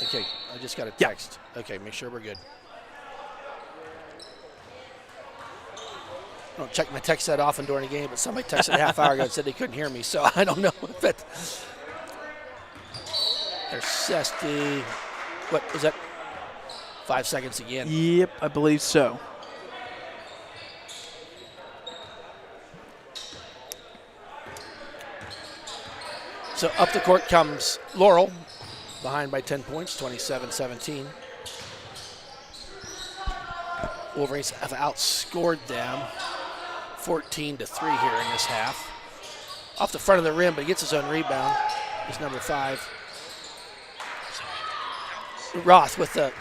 Okay, I just got a text. Okay, make sure we're good. I don't check my text that often during a game, but somebody texted a half hour ago and said they couldn't hear me, so I don't know if it. There's Sesti. What was that? 5 seconds again. Yep, I believe so. So up the court comes Laurel, behind by 10 points, 27-17. Wolverines have outscored them 14-3 here in this half. Off the front of the rim, but he gets his own rebound. He's number 5.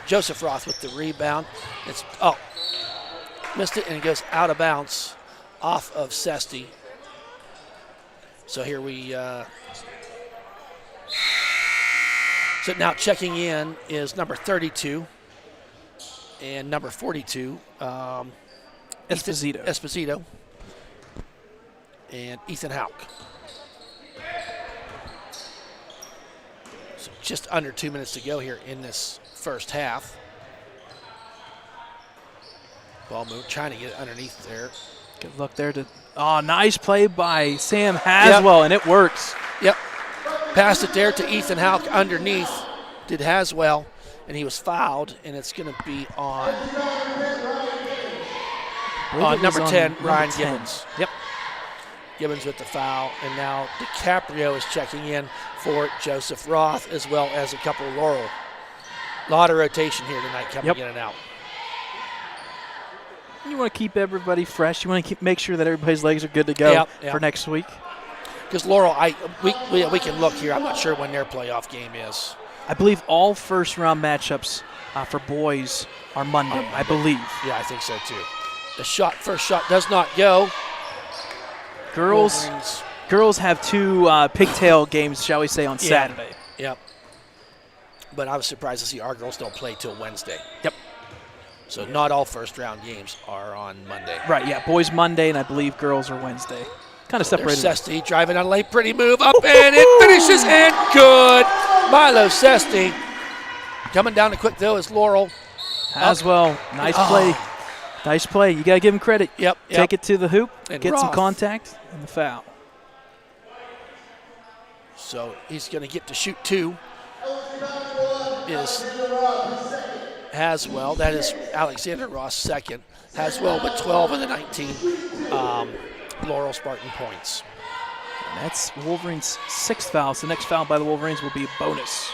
Joseph Roth with the rebound. Missed it, and it goes out of bounds off of Sesti. So here we so now checking in is number 32 and number 42, Esposito and Ethan Hauk. So just under 2 minutes to go here in this first half. Ball move, trying to get it underneath there. Good look there to. Oh, nice play by Sam Haswell, and it works. Yep. Passed it there to Ethan Houck underneath. Did Haswell, and he was fouled, and it's going to be on number 10, Ryan Gibbons. Yep. Gibbons with the foul, and now DiCaprio is checking in for Joseph Roth, as well as a couple of Laurel. A lot of rotation here tonight coming in and out. You want to keep everybody fresh. You want to make sure that everybody's legs are good to go for next week. Because Laurel, we can look here. I'm not sure when their playoff game is. I believe all first-round matchups for boys are Monday, I believe. Yeah, I think so too. The first shot does not go. Girls have two pigtail games, shall we say, on Saturday. Yep. But I was surprised to see our girls don't play till Wednesday. Yep. So not all first-round games are on Monday. Right, yeah. Boys Monday, and I believe girls are Wednesday. Kind of separated. Sesti driving on a late, pretty move up, and it finishes, and good. Milo Sesti coming down the quick, though, is Laurel. Haswell, nice play. Nice play. You got to give him credit. Yep. Take it to the hoop, and get Roth. some contact, and the foul. So he's going to get to shoot two. Is Haswell. That is Alexander Ross second. Haswell with 12 of the 19 Laurel Spartan points. And that's Wolverines' sixth foul. So the next foul by the Wolverines will be a bonus.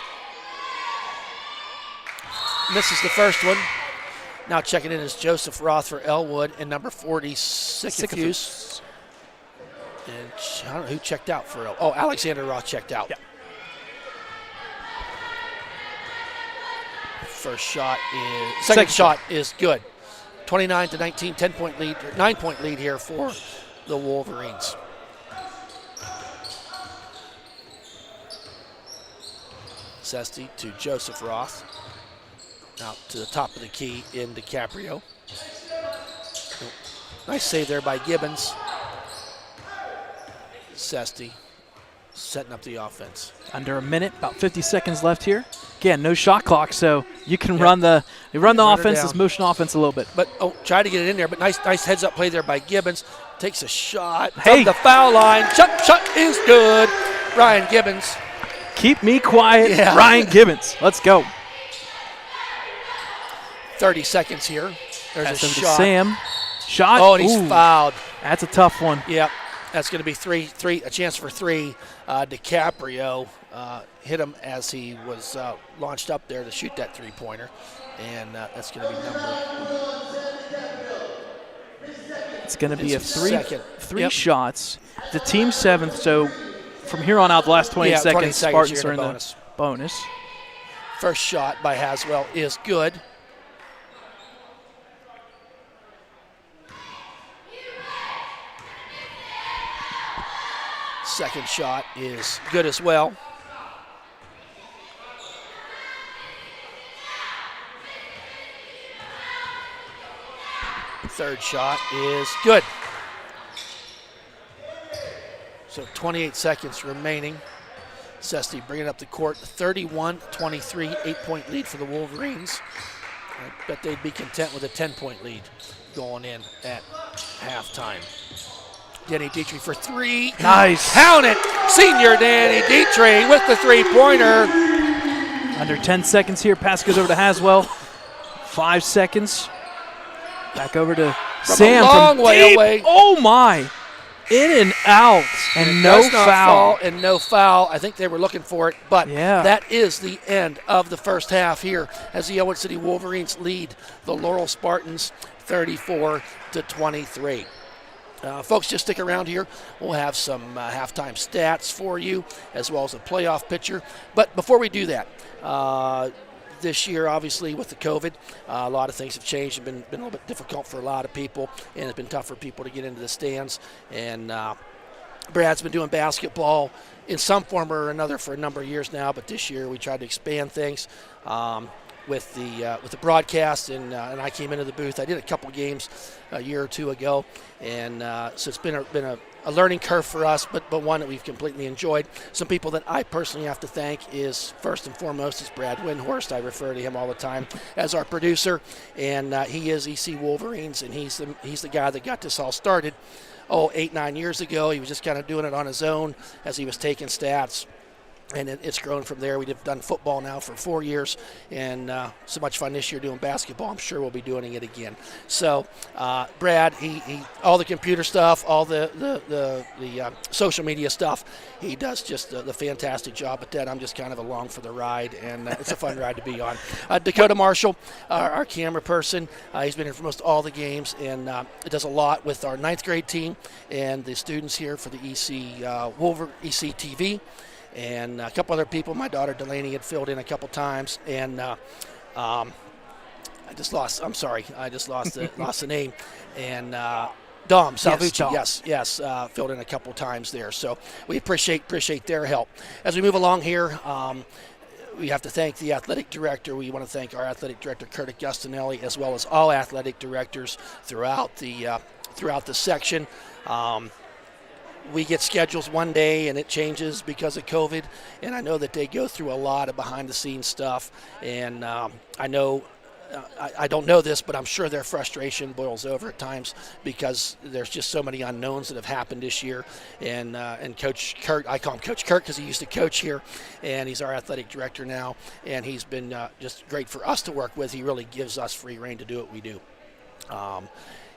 Misses the first one. Now checking in is Joseph Roth for Ellwood and number 40, Sycophus. And I don't know who checked out for Ellwood. Oh, Alexander Roth checked out. Yeah. First shot is second shot is good. 29-19, 10-point lead, 9-point lead here for the Wolverines. Sesti to Joseph Roth. Out to the top of the key in DiCaprio. Nice save there by Gibbons. Sesti setting up the offense. Under a minute, about 50 seconds left here. Again, no shot clock, so you can run the offense, this motion offense a little bit. But try to get it in there. But nice heads up play there by Gibbons. Takes a shot from the foul line. Shot is good. Ryan Gibbons. Keep me quiet, Ryan Gibbons. Let's go. 30 seconds here. There's Pass a over to shot. Sam. Shot. Oh, and he's fouled. That's a tough one. Yep. That's going to be a chance for three. DiCaprio hit him as he was launched up there to shoot that three-pointer. And that's going to be It's going to be three shots. The team seventh, so from here on out, the last 20 seconds, Spartans are in the bonus. First shot by Haswell is good. Second shot is good as well. Third shot is good. So 28 seconds remaining. Sesti bringing up the court, 31-23, 8-point lead for the Wolverines. I bet they'd be content with a 10-point lead going in at halftime. Danny Dietrich for three. Nice. Count it. Senior Danny Dietrich with the three-pointer. Under 10 seconds here. Pass goes over to Haswell. 5 seconds. Back over to Sam. A long way away. Oh, my. In and out. And no foul. And no foul. I think they were looking for it. But that is the end of the first half here as the Ellwood City Wolverines lead the Laurel Spartans 34-23. Folks, just stick around here. We'll have some halftime stats for you as well as a playoff picture. But before we do that, this year, obviously, with the COVID, a lot of things have changed. It's been a little bit difficult for a lot of people, and it's been tough for people to get into the stands. And Brad's been doing basketball in some form or another for a number of years now, but this year we tried to expand things. with the broadcast, and I came into the booth. I did a couple games a year or two ago, and so it's been a learning curve for us, but one that we've completely enjoyed. Some people that I personally have to thank is, first and foremost, is Brad Windhorst. I refer to him all the time as our producer, and he is EC Wolverines, and he's the guy that got this all started 8-9 years ago. He was just kind of doing it on his own as he was taking stats. And it's grown from there. We've done football now for 4 years, and so much fun this year doing basketball. I'm sure we'll be doing it again. So, Brad, he all the computer stuff, all the social media stuff, he does just the fantastic job at that. I'm just kind of along for the ride, and it's a fun ride to be on. Dakota Marshall, our camera person, he's been here for most all the games, and does a lot with our 9th grade team and the students here for the EC EC TV. And a couple other people. My daughter Delaney had filled in a couple times, and I just lost the name. And Dom Salvucci, yes, filled in a couple times there. So we appreciate their help. As we move along here, we have to thank the athletic director. We want to thank our athletic director, Kurt Augustinelli, as well as all athletic directors throughout the section. We get schedules one day and it changes because of COVID, and I know that they go through a lot of behind-the-scenes stuff, and I know I don't know this, but I'm sure their frustration boils over at times because there's just so many unknowns that have happened this year. And Coach Kurt, I call him Coach Kurt because he used to coach here, and he's our athletic director now, and he's been just great for us to work with. He really gives us free rein to do what we do.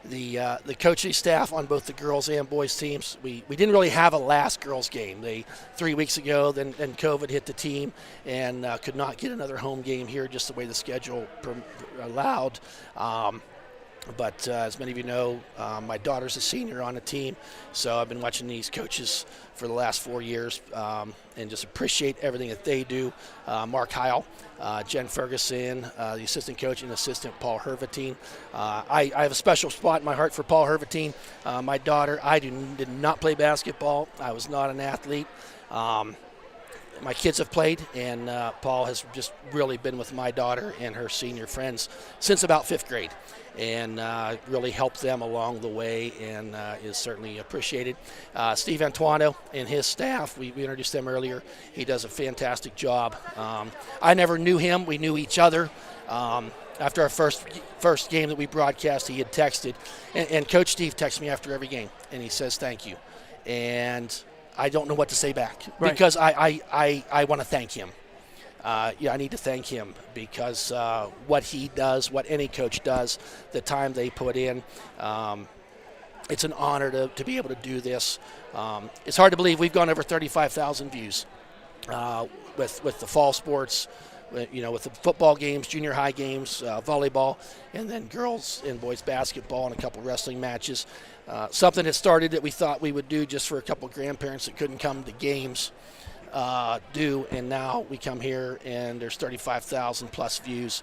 The coaching staff on both the girls and boys teams, we didn't really have a last girls game. 3 weeks ago, then COVID hit the team, and could not get another home game here just the way the schedule allowed. But as many of you know, my daughter's a senior on the team, so I've been watching these coaches for the last 4 years and just appreciate everything that they do. Mark Heil, Jen Ferguson, the assistant coach and assistant Paul Hervatine. I have a special spot in my heart for Paul Hervatine. My daughter, I did not play basketball. I was not an athlete. My kids have played, and Paul has just really been with my daughter and her senior friends since about 5th grade, and really helped them along the way, and is certainly appreciated. Steve Antuano and his staff, we introduced them earlier. He does a fantastic job. I never knew him. We knew each other. After our first game that we broadcast, he had texted, and Coach Steve texts me after every game, and he says thank you. And I don't know what to say back because I want to thank him. I need to thank him because what he does, what any coach does, the time they put in, it's an honor to be able to do this. It's hard to believe we've gone over 35,000 views with the fall sports, with the football games, junior high games, volleyball, and then girls and boys basketball and a couple wrestling matches. Something that started that we thought we would do just for a couple grandparents that couldn't come to games and now we come here and there's 35,000 plus views.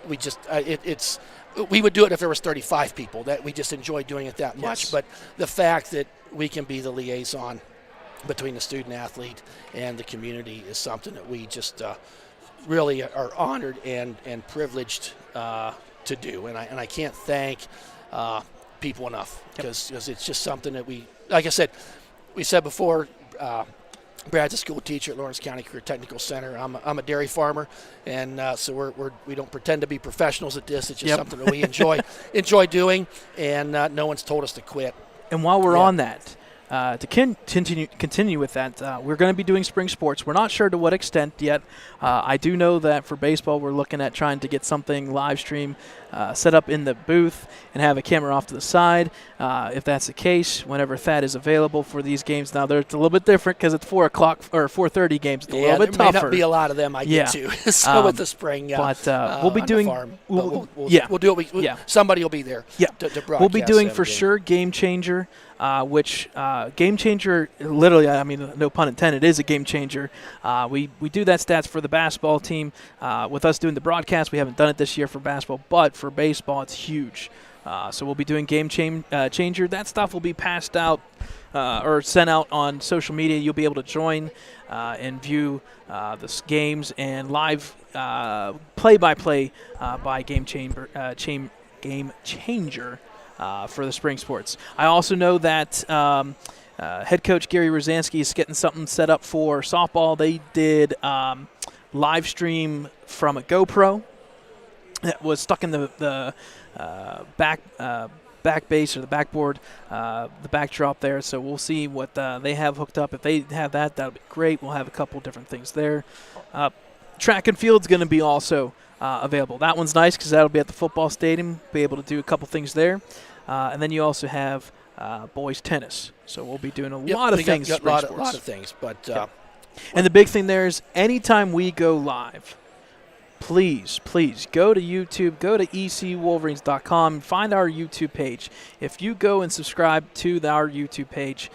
We would do it if there was 35 people. That we just enjoy doing it that much. Yes. But the fact that we can be the liaison between the student athlete and the community is something that we just really are honored and privileged to do. And I can't thank people enough because it's just something that we, like I said, we said before, Brad's a school teacher at Lawrence County Career Technical Center. I'm a dairy farmer, and so we don't pretend to be professionals at this. It's just something that we enjoy doing, and no one's told us to quit. And while we're on that, to continue with that, we're going to be doing spring sports. We're not sure to what extent yet. I do know that for baseball, we're looking at trying to get something live stream set up in the booth and have a camera off to the side. If that's the case, whenever Thad is available for these games. Now, it's a little bit different because it's 4 o'clock or 4:30 games. It's a little bit tougher. There may not be a lot of them I get to. So with the spring, but we'll be doing. We'll do it. Somebody will be there. Yeah, to broadcast. We'll be doing for sure Game Changer. Which Game Changer, literally, I mean, no pun intended, is a game changer. We do that stats for the basketball team. With us doing the broadcast, we haven't done it this year for basketball, but for baseball, it's huge. So we'll be doing Game Changer. That stuff will be passed out or sent out on social media. You'll be able to join and view the games and live play-by-play by Game Changer for the spring sports. I also know that head coach Gary Rosansky is getting something set up for softball. They did live stream from a GoPro that was stuck in the back base or the backboard, the backdrop there. So we'll see what they have hooked up. If they have that, that'll be great. We'll have a couple different things there. Track and field's going to be also available. That one's nice because that'll be at the football stadium. Be able to do a couple things there. And then you also have boys tennis. So we'll be doing a lot of things. A lot of things. But and the big thing there is anytime we go live, please go to YouTube, go to ecwolverines.com, find our YouTube page. If you go and subscribe to our YouTube page,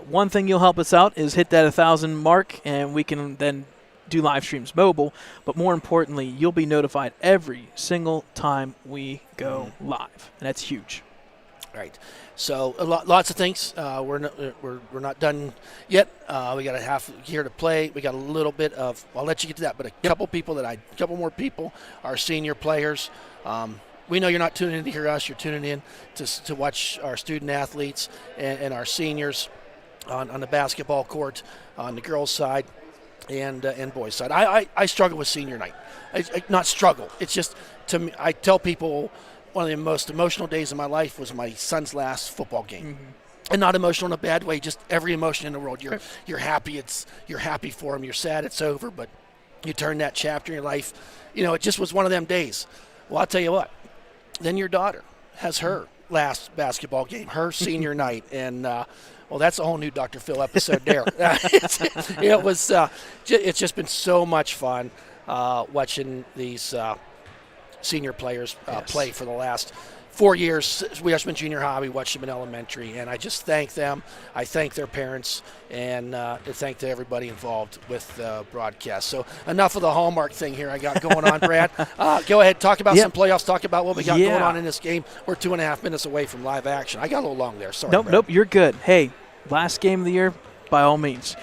one thing you'll help us out is hit that 1,000 mark, and we can then do live streams mobile. But more importantly, you'll be notified every single time we go live, and that's huge. Right. So lots of things. We're not done yet. We got a half here to play. We got a little bit of. I'll let you get to that, but a couple more people are senior players. We know you're not tuning in to hear us. You're tuning in to watch our student athletes and our seniors on the basketball court, on the girls' side, and boys' side. I struggle with senior night. I not struggle. It's just, to me, I tell people, one of the most emotional days of my life was my son's last football game. Mm-hmm. And not emotional in a bad way, just every emotion in the world. You're happy. You're happy for him. You're sad it's over, but you turn that chapter in your life. It just was one of them days. Well, I'll tell you what. Then your daughter has her last basketball game, her senior night, and well, that's a whole new Dr. Phil episode there. It's just been so much fun watching these senior players play for the last 4 years. We watched them in junior high, we watched them in elementary, and I just thank them. I thank their parents, and thank to everybody involved with the broadcast. So enough of the Hallmark thing here I got going on, Brad. Go ahead, talk about some playoffs, talk about what we got going on in this game. We're 2.5 minutes away from live action. I got a little long there, sorry. Nope, you're good. Hey, last game of the year, by all means.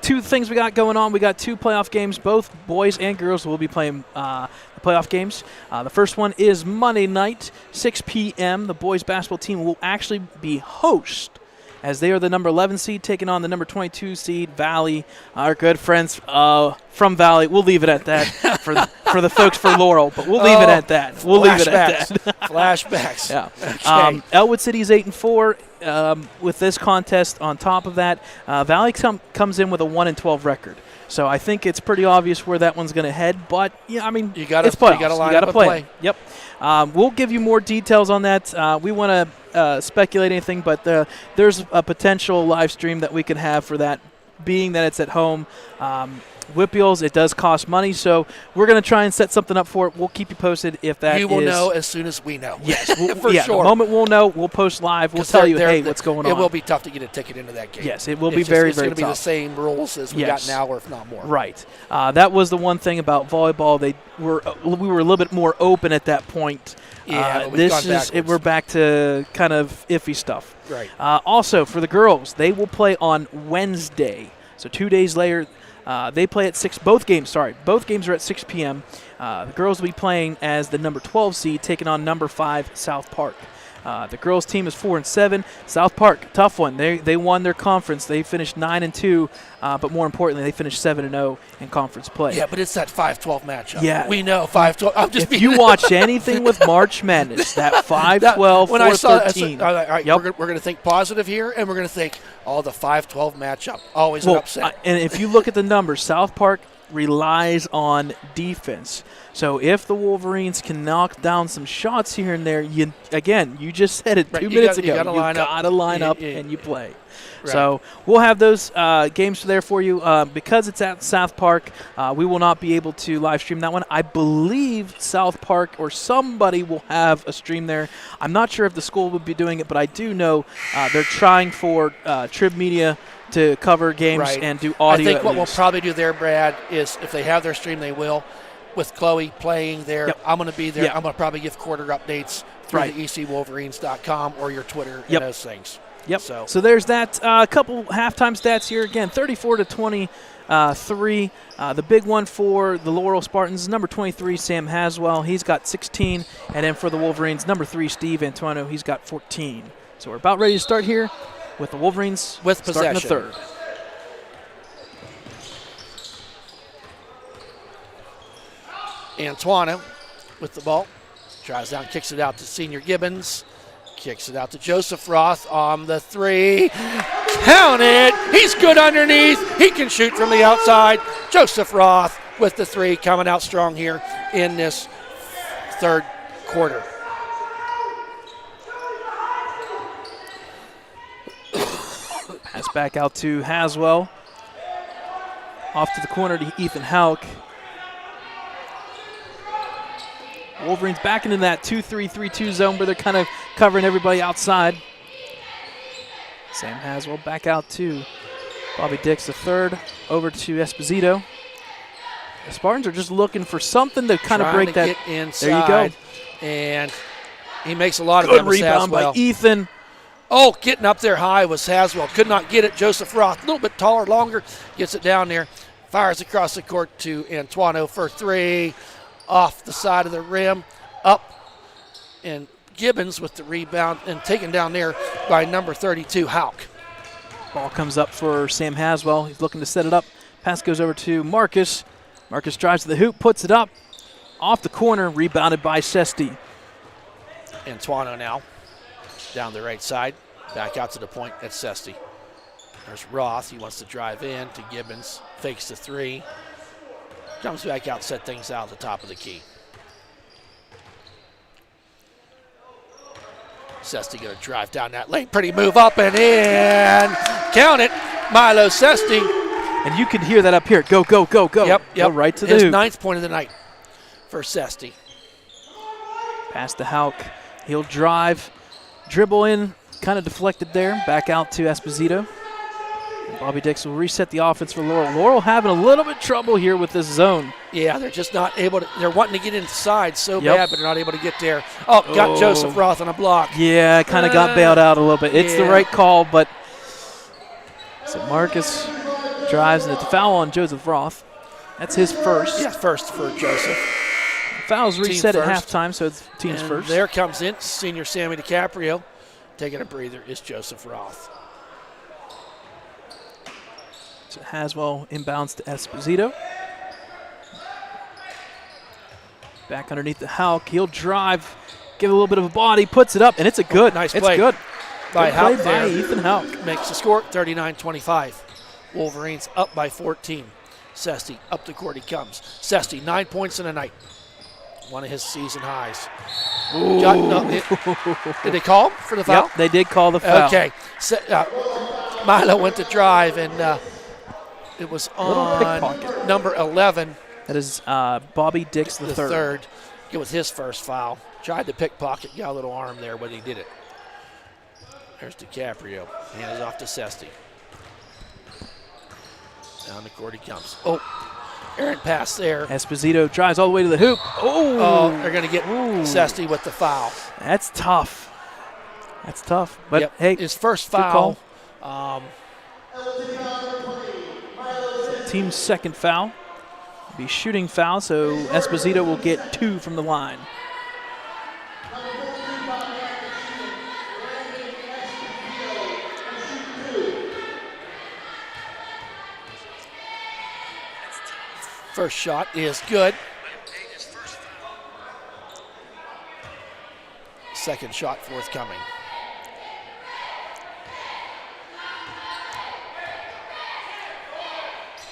Two things we got going on. We got 2 playoff games. Both boys and girls will be playing the playoff games. The first one is Monday night, 6 p.m. The boys basketball team will actually be host, as they are the number 11 seed taking on the number 22 seed, Valley. Our good friends from Valley. We'll leave it at that for the folks for Laurel, but we'll leave it at that. Leave it at that. Flashbacks. Yeah. Okay. Ellwood City's 8-4. With this contest on top of that, Valley comes in with a 1-12 record. So I think it's pretty obvious where that one's going to head. But yeah, I mean, it's playoffs. You got to play. Yep. We'll give you more details on that. We want to speculate anything, but there's a potential live stream that we could have for that, being that it's at home. Whippeals, it does cost money, so we're going to try and set something up for it. We'll keep you posted if that is. You will know as soon as we know. Yes, for sure. The moment we'll know, we'll post live. We'll tell you, hey, what's going on. It will be tough to get a ticket into that game. Yes, it will be very, very tough. It's going to be the same rules as we got now, or if not more. Right. That was the one thing about volleyball. We were a little bit more open at that point. Yeah, we're back to kind of iffy stuff. Right. Also, for the girls, they will play on Wednesday. So 2 days later. They play at 6. Both games are at 6 p.m. The girls will be playing as the number 12 seed, taking on number 5 South Park. The girls' team is 4-7. South Park, tough one. They won their conference. They finished 9-2, but more importantly, they finished 7-0 in conference play. Yeah, but it's that 5-12 matchup. Yeah, we know 5-12. If you watch anything with March Madness, that 5-12, 4-13. All right, we're going to think positive here, and we're going to think, the 5-12 matchup, always an upset. And if you look at the numbers, South Park relies on defense. So if the Wolverines can knock down some shots here and there, you just said it 2 minutes ago. You got to line up and you play. Right. So we'll have those games there for you. Because it's at South Park, we will not be able to live stream that one. I believe South Park or somebody will have a stream there. I'm not sure if the school will be doing it, but I do know they're trying for Trib Media to cover games and do audio. I think what we'll probably do there, Brad, is if they have their stream, they will. With Chloe playing there, I'm going to be there. I'm going to probably give quarter updates through Right. the ecwolverines.com or your Twitter Yep. and those things. Yep. So- So there's that. Couple halftime stats here. Again, 34-23. The big one for the Laurel Spartans, number 23, Sam Haswell. He's got 16. And then for the Wolverines, number 3, Steve Antuano. He's got 14. So we're about ready to start here with the Wolverines With starting the possession. third. Antuano with the ball. Drives down, kicks it out to Senior Gibbons. Kicks it out to Joseph Roth on the 3. Count it. He's good underneath. He can shoot from the outside. Joseph Roth with the 3, coming out strong here in this third quarter. Pass back out to Haswell. Off to the corner to Ethan Hauk. Wolverines back into that 2-3-3-2 zone where they're kind of covering everybody outside. Sam Haswell back out to Bobby Dix, the third, over to Esposito. The Spartans are just looking for something to kind of Trying break to that. get inside, There you go. And he makes a lot of Good them with rebound by Haswell. Ethan. Oh, getting up there high was Haswell. Could not get it. Joseph Roth, a little bit taller, longer, gets it down there. Fires across the court to Antuano for 3. Off the side of the rim, up. And Gibbons with the rebound and taken down there by number 32, Hauk. Ball comes up for Sam Haswell. He's looking to set it up. Pass goes over to Marcus. Marcus drives to the hoop, puts it up. Off the corner, rebounded by Sesti. Antuano now down the right side. Back out to the point at Sesti. There's Roth. He wants to drive in to Gibbons. Fakes the 3. Jumps back out, set things out at the top of the key. Sesti going to drive down that lane. Pretty move up and in. Count it. Milo Sesti. And you can hear that up here. Go, go, go, go. Yep. Go right to the His hoop. 9th point of the night for Sesti. Pass to Hauk. He'll drive, dribble in, kind of deflected there. Back out to Esposito. And Bobby Dix will reset the offense for Laurel. Laurel having a little bit trouble here with this zone. Yeah, they're just not able to. They're wanting to get inside so Yep. bad, but they're not able to get there. Oh, got Joseph Roth on a block. Yeah, kind of got bailed out a little bit. It's the yeah. right call, but so Marcus drives, and it's a foul on Joseph Roth. That's his first. Yeah, first for Joseph. Fouls reset at first. halftime, so it's team's And first. there comes in senior Sammy DiCaprio. Taking a breather is Joseph Roth. So Haswell inbounds to Esposito. Back underneath the Hauk. He'll drive, give a little bit of a body, puts it up, and it's a good. Nice it's play good. by Good play Hauk by there. Ethan Hauk. Makes the score 39-25. Wolverines up by 14. Sesti up the court he comes. Sesti 9 points in a night. One of his season highs. Did they call him for the foul? Yep, they did call the foul. Okay. Milo went to drive, and it was on pickpocket. number 11, That is Bobby Dix the the third. third. It was his first foul. Tried to pickpocket, got a little arm there, but he did it. There's DiCaprio. Hand is off to Sesti. Down the court he comes. Oh, errant pass there. Esposito drives all the way to the hoop. Oh, they're going to get Ooh. Sesti with the foul. That's tough. That's tough. But Yep. hey, his first good foul. team's second foul. Be shooting foul, so Esposito will get 2 from the line. First shot is good. Second shot forthcoming.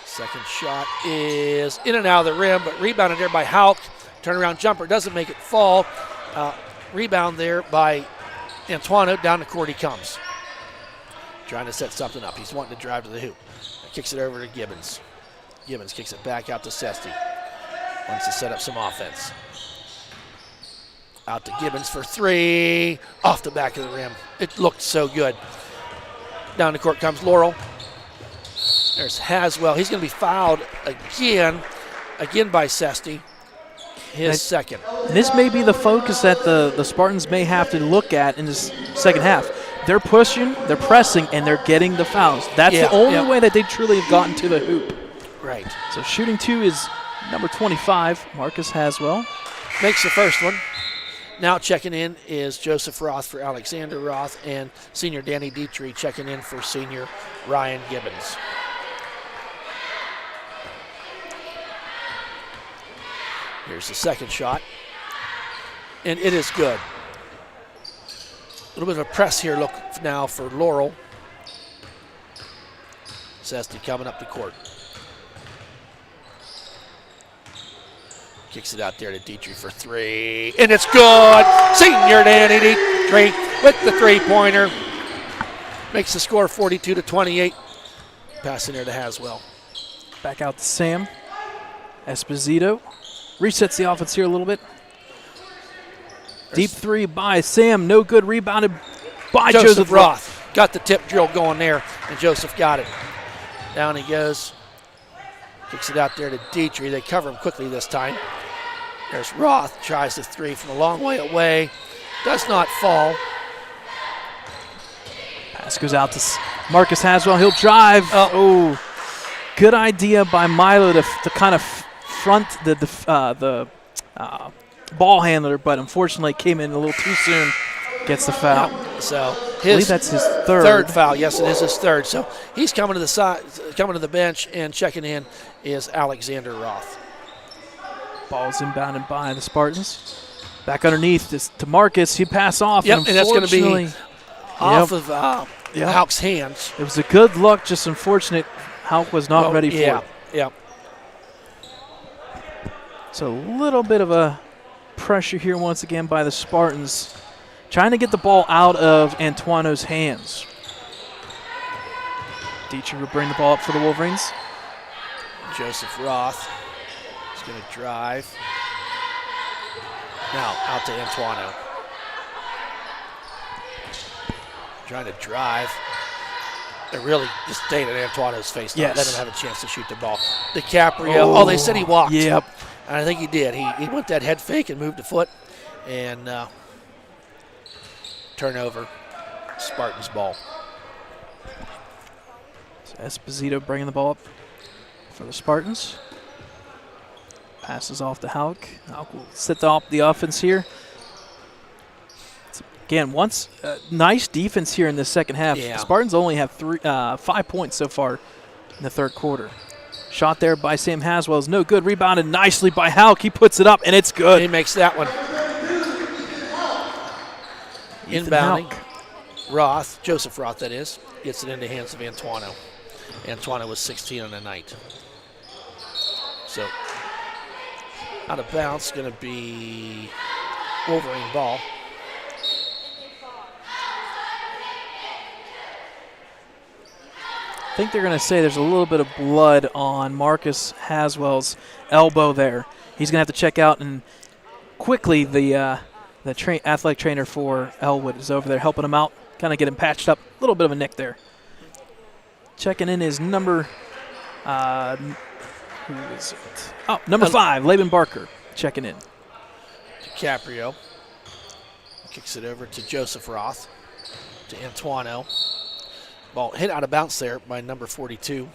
Second shot is in and out of the rim, but rebounded there by Hauk. Turnaround jumper doesn't make it fall. Rebound there by Antuano. Down the court he comes. Trying to set something up. He's wanting to drive to the hoop. Kicks it over to Gibbons. Gibbons kicks it back out to Sesti. Wants to set up some offense. Out to Gibbons for 3. Off the back of the rim. It looked so good. Down the court comes Laurel. There's Haswell. He's going to be fouled again by Sesti. his second. And this may be the focus that the Spartans may have to look at in this second half. They're pushing, they're pressing, and they're getting the fouls. That's the only way that they truly have gotten to the hoop. Right. So shooting 2 is number 25, Marcus Haswell. Makes the first one. Now checking in is Joseph Roth for Alexander Roth, and senior Danny Dietrich checking in for senior Ryan Gibbons. Here's the second shot, and it is good. A little bit of a press here look now for Laurel. Sesty coming up the court. Kicks it out there to Dietrich for 3, and it's good. Senior Danny Dietrich with the three-pointer. Makes the score 42-28. Pass in there to Haswell. Back out to Sam. Esposito resets the offense here a little bit. Deep 3 by Sam, no good. Rebounded by Joseph Roth. Got the tip drill going there, and Joseph got it. Down he goes. Kicks it out there to Dietrich. They cover him quickly this time. There's Roth, tries the 3 from a long way away. Does not fall. Pass goes out to Marcus Haswell. He'll drive. Oh, good idea by Milo to kind of front the ball handler, but unfortunately came in a little too soon. Gets the foul. Yeah. So I believe that's his third foul. Yes, it is his third. So he's coming to the side, coming to the bench, and checking in is Alexander Roth. Ball's inbounded by the Spartans. Back underneath to Marcus. He pass off. Yep, and that's going to be off of Hauk's hands. It was a good look, just unfortunate. Hauk was not ready for it. Yeah. So a little bit of a pressure here once again by the Spartans, trying to get the ball out of Antoino's hands. Dietrich will bring the ball up for the Wolverines. Joseph Roth is going to drive. Now out to Antoino. Trying to drive. They really just stayed at Antoino's face. Yes. Let him have a chance to shoot the ball. DiCaprio. They said he walked. Yep. And I think he did. He went that head fake and moved the foot. And turnover. Spartans ball. So Esposito bringing the ball up for the Spartans. Passes off to Hauk. Hauk will sit off the offense here. Again, nice defense here in the second half. Yeah. The Spartans only have 5 points so far in the third quarter. Shot there by Sam Haswell is no good. Rebounded nicely by Hauk. He puts it up, and it's good. He makes that one. Inbounding. Roth, Joseph Roth that is, gets it into the hands of Antoino. Antoino was 16 on the night. So out of bounds, going to be Wolverine ball. I think they're going to say there's a little bit of blood on Marcus Haswell's elbow there. He's going to have to check out, and quickly the athletic trainer for Ellwood is over there helping him out, kind of get him patched up. A little bit of a nick there. Checking in is number, who is it? Oh, number 5, Laban Barker, checking in. DiCaprio kicks it over to Joseph Roth, to Antoino. Ball hit out of bounds there by number 42,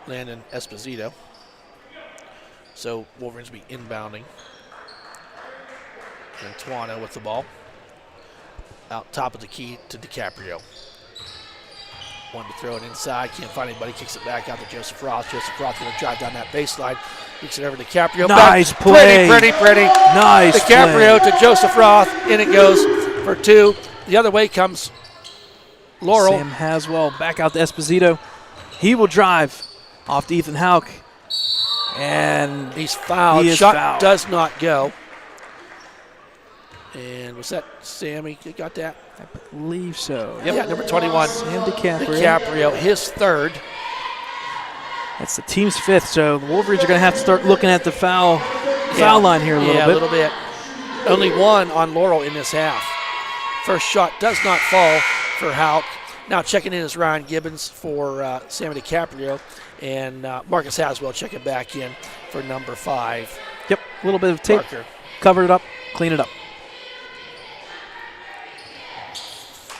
Landon Esposito. So Wolverines will be inbounding. Antoino with the ball. Out top of the key to DiCaprio. Wanted to throw it inside, can't find anybody, kicks it back out to Joseph Roth. Joseph Roth going to drive down that baseline. Kicks it over to DiCaprio. Nice play. Pretty. Nice DiCaprio to Joseph Roth. In it goes for 2. The other way comes Laurel. Sam Haswell back out to Esposito. He will drive off to Ethan Hauk. And he's fouled. Shot does not go. And was that Sammy that got that? I believe so. Yep. Yeah, number 21. Sam DiCaprio. DiCaprio, his third. That's the team's 5th, so the Wolverines are going to have to start looking at the foul line here a little bit. Yeah, a little bit. Only 1 on Laurel in this half. First shot does not fall for Hauk. Now checking in is Ryan Gibbons for Sammy DiCaprio, and Marcus Haswell checking back in for number 5, A little bit of tape. Parker. Cover it up. Clean it up.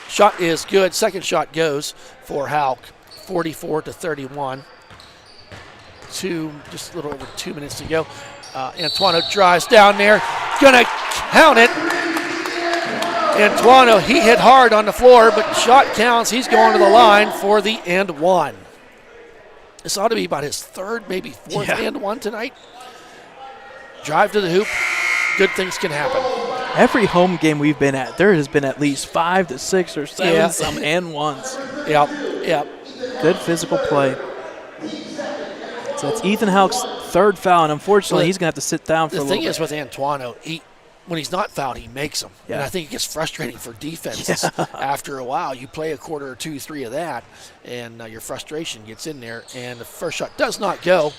Shot is good. Second shot goes for Hauk, 44-31. Just a little over 2 minutes to go. Antuano drives down there. Gonna count it. Antuano, he hit hard on the floor, but shot counts. He's going to the line for the and one. This ought to be about his third, maybe fourth and one tonight. Drive to the hoop. Good things can happen. Every home game we've been at, there has been at least 5 to 6 or 7 some and ones. Yep. Good physical play. So it's Ethan Hauk's third foul, and unfortunately, he's going to have to sit down for a little bit. The thing is with Antuano, when he's not fouled, he makes them. Yeah. And I think it gets frustrating for defenses. After a while, you play a quarter or 2, 3 of that, and your frustration gets in there, and the first shot does not go.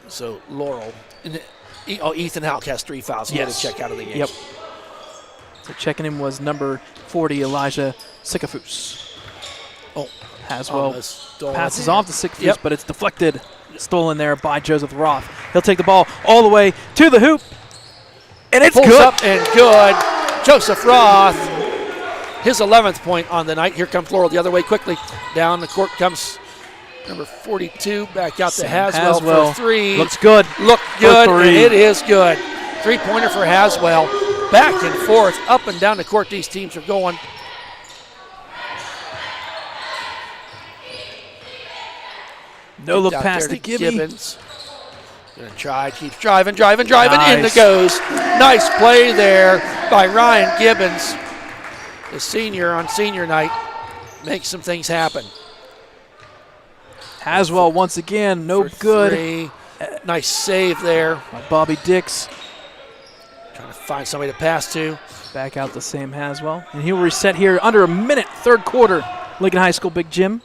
So Laurel, Ethan Hauk has 3 fouls. He had to check out of the game. Yep. So checking in was number 40, Elijah Sikafus. Haswell passes off to Sikafus, but it's deflected. Stolen there by Joseph Roth. He'll take the ball all the way to the hoop. And it's Pulls good. Up and good. Joseph Roth, his 11th point on the night. Here comes Laurel the other way quickly. Down the court comes number 42. Back out to Haswell for 3. Looks good. Look good, and it is good. 3-pointer for Haswell. Back and forth, up and down the court these teams are going. No look pass to Gibbons. Gonna try, keeps driving, in it goes. Nice play there by Ryan Gibbons. The senior on senior night makes some things happen. Haswell once again, no good. 3. Nice save there. By Bobby Dix. Trying to find somebody to pass to. Back out to Sam Haswell. And he'll reset here under a minute, third quarter. Lincoln High School Big Jim.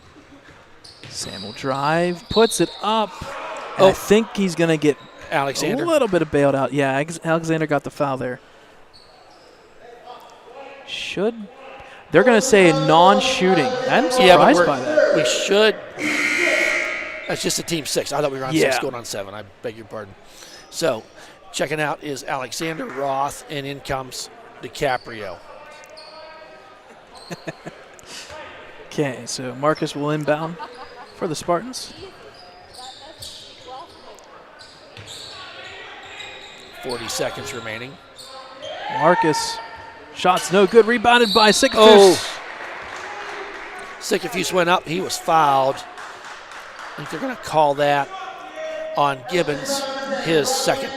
Sam will drive, puts it up. I think he's going to get Alexander. A little bit of bailed out. Yeah, Alexander got the foul there. They're going to say non-shooting. I'm surprised by that. We should. That's just a team 6. I thought we were on 6 going on 7. I beg your pardon. So, checking out is Alexander Roth, and in comes DiCaprio. Okay, so Marcus will inbound for the Spartans. 40 seconds remaining. Marcus, shots no good, rebounded by Sikafus. Sikafus went up, he was fouled. I think they're going to call that on Gibbons, his second.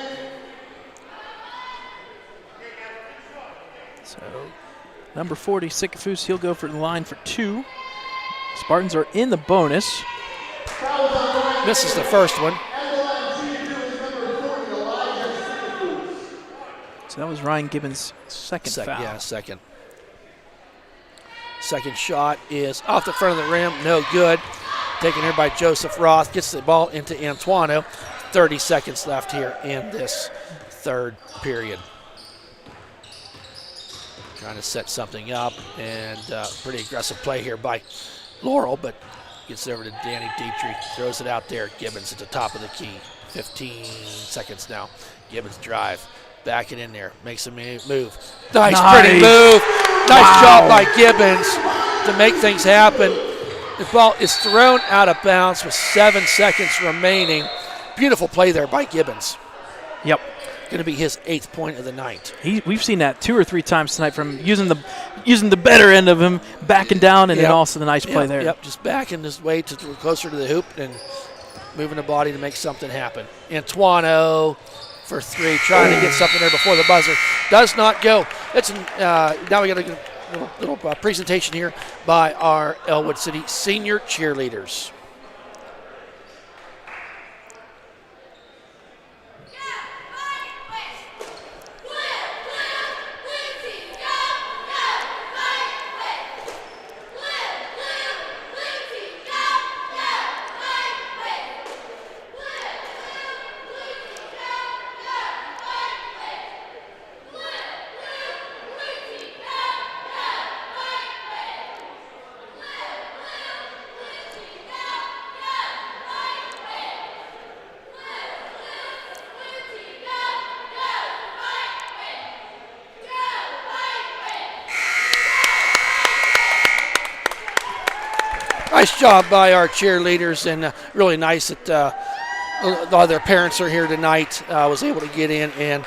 So, number 40, Sikafus, he'll go for the line for 2. Spartans are in the bonus. Misses the first one. So that was Ryan Gibbons' second foul. Yeah, second. Second shot is off the front of the rim, no good. Taken here by Joseph Roth, gets the ball into Antuano. 30 seconds left here in this third period. Trying to set something up, and pretty aggressive play here by Laurel, but gets it over to Danny Dietrich, throws it out there. Gibbons at the top of the key. 15 seconds now. Gibbons drive, back it in there, makes a move. Nice. Pretty move. Nice job by Gibbons to make things happen. The ball is thrown out of bounds with 7 seconds remaining. Beautiful play there by Gibbons. Yep. Going to be his 8th point of the night. We've seen that 2 or 3 times tonight from using the better end of him, backing down, and then also the nice play there. Yep, just backing his way closer to the hoop and moving the body to make something happen. Antuano for 3, trying to get something there before the buzzer. Does not go. Now we got a little presentation here by our Ellwood City senior cheerleaders. Nice job by our cheerleaders, and really nice that a lot of their parents are here tonight. Was able to get in and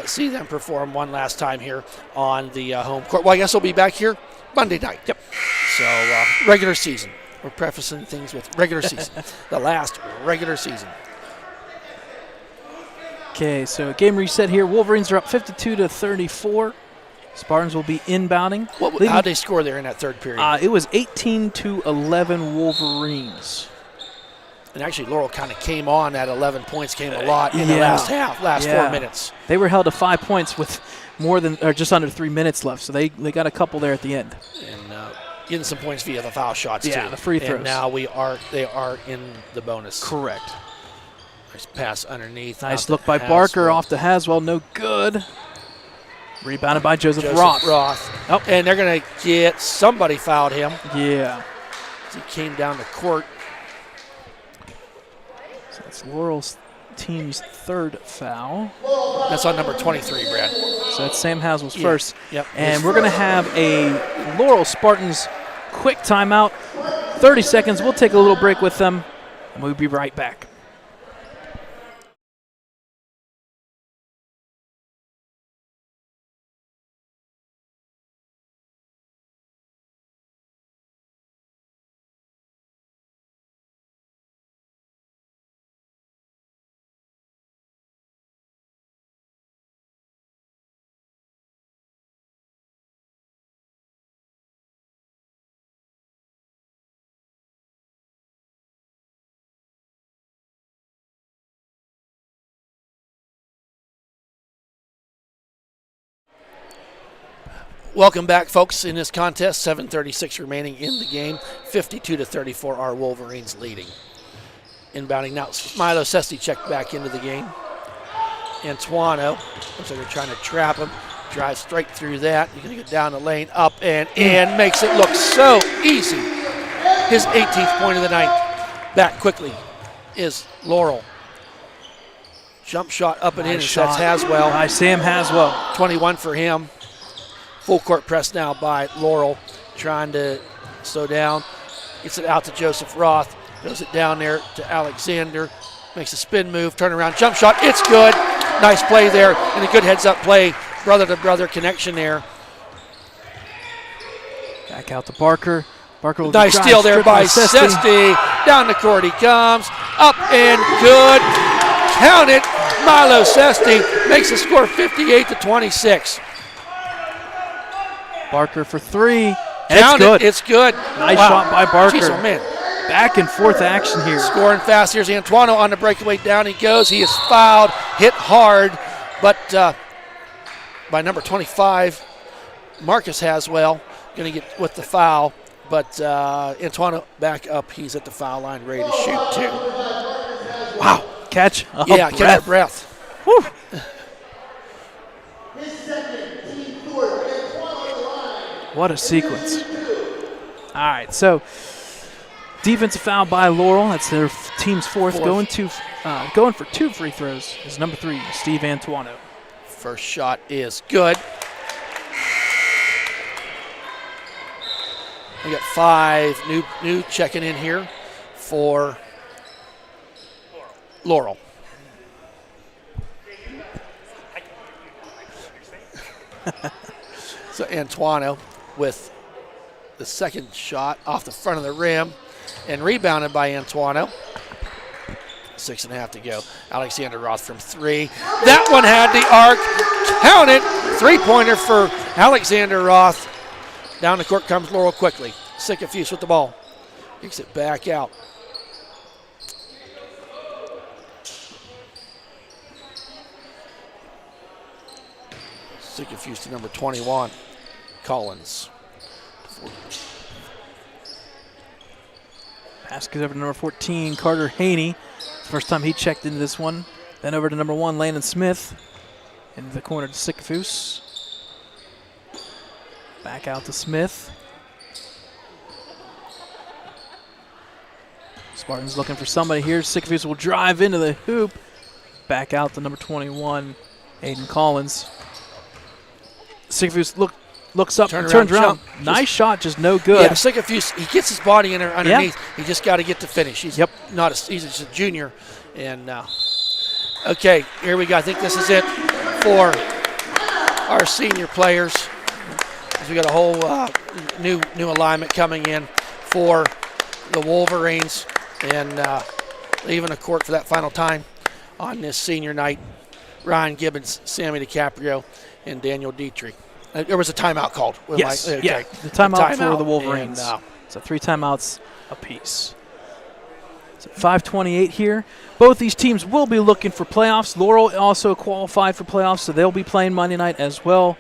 see them perform one last time here on the home court. Well, I guess we'll be back here Monday night. Yep. So regular season. We're prefacing things with regular season. The last regular season. Okay, so game reset here. Wolverines are up 52-34. Spartans will be inbounding. How did they score there in that third period? It was 18-11 Wolverines. And actually, Laurel kind of came on. That 11 points came a lot in the last half, 4 minutes. They were held to 5 points with just under 3 minutes left, so they got a couple there at the end. And getting some points via the foul shots too. Yeah, the free throws. And now they are in the bonus. Correct. Nice pass underneath. Nice look by Barker off to Haswell. No good. Rebounded by Joseph Roth. Oh. And they're going to get somebody fouled him. Yeah. He came down the court. So that's Laurel's team's third foul. That's on number 23, Brad. So that's Sam Haswell's first. Yep. And we're going to have a Laurel Spartans quick timeout. 30 seconds. We'll take a little break with them, and we'll be right back. Welcome back, folks, in this contest. 7:36 remaining in the game. 52-34, our Wolverines leading. Inbounding now. Milo Sesti checked back into the game. Antuano, looks like they're trying to trap him. Drives straight through that. He's going to get down the lane, up and in. Makes it look so easy. His 18th point of the night. Back quickly is Laurel. Jump shot up and in. That's Haswell. By Sam Haswell. 21 for him. Full court press now by Laurel, trying to slow down. Gets it out to Joseph Roth. Goes it down there to Alexander. Makes a spin move, turn around, jump shot. It's good. Nice play there, and a good heads-up play. Brother-to-brother connection there. Back out to Barker. Barker will nice steal there by Sesti. Down the court he comes. Up and good. Count it. Milo Sesti makes the score 58-26. Barker for three. And Count it's good. It's good. Nice shot by Barker. Jeez, oh man. Back and forth action here. Scoring fast. Here's Antuano on the breakaway. Down he goes. He is fouled. Hit hard. But by number 25, Marcus Haswell going to get with the foul. But Antuano back up. He's at the foul line ready to shoot too. Wow. Catch a catch a breath. Whew. What a sequence. All right, so defensive foul by Laurel. That's their team's fourth. Going for two free throws is number 3, Steve Antuano. First shot is good. We got 5 new checking in here for Laurel. So Antuano with the second shot off the front of the rim and rebounded by Antuano. 6.5 to go. Alexander Roth from 3. That one had the arc. Count it. 3-pointer for Alexander Roth. Down the court comes Laurel quickly. Sikafuse with the ball. Kicks it back out. Sikafuse to number 21. Collins. Pass goes over to number 14, Carter Haney. First time he checked into this one. Then over to number 1, Landon Smith. Into the corner to Sikafuse. Back out to Smith. Spartans looking for somebody here. Sikafuse will drive into the hoop. Back out to number 21, Aiden Collins. Sikafuse looks up, turns around. Jump. Nice shot, just no good. Yeah, it's like he gets his body in there underneath. He just got to get to finish. He's he's just a junior. And okay, here we go. I think this is it for our senior players. We got a whole new alignment coming in for the Wolverines, and leaving the court for that final time on this senior night. Ryan Gibbons, Sammy DiCaprio, and Daniel Dietrich. There was a timeout called. Yes, the timeout for the Wolverines. So 3 timeouts apiece. So 5:28 here. Both these teams will be looking for playoffs. Laurel also qualified for playoffs, so they'll be playing Monday night as well.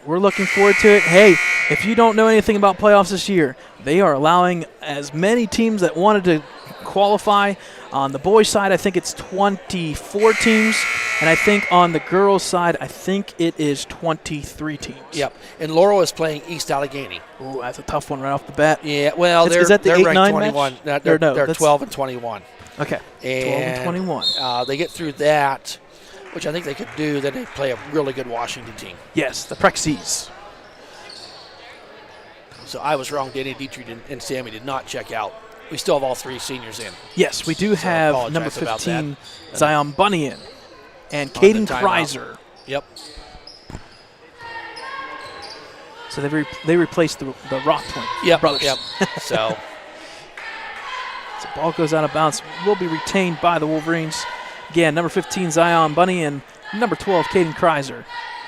We're looking forward to it. Hey, if you don't know anything about playoffs this year, they are allowing as many teams that wanted to qualify. On the boys' side, I think it's 24 teams, and I think on the girls' side, I think it is 23 teams. Yep, and Laurel is playing East Allegheny. Ooh, that's a tough one right off the bat. Yeah, well, is that the they're 8-9 ranked 21. match? They're 12 and 21. Okay, 12 and 21. They get through that, which I think they could do, then they play a really good Washington team. Yes, the Prexies. So I was wrong. Danny Dietrich and Sammy did not check out. We still have all 3 seniors in. Yes, we do have number 15, Zion Bunyan, and Caden Kreiser. Yep. So they replaced the Rock brothers. Yep. So the ball goes out of bounds. Will be retained by the Wolverines. Again, number 15, Zion Bunyan, and number 12, Caden Kreiser.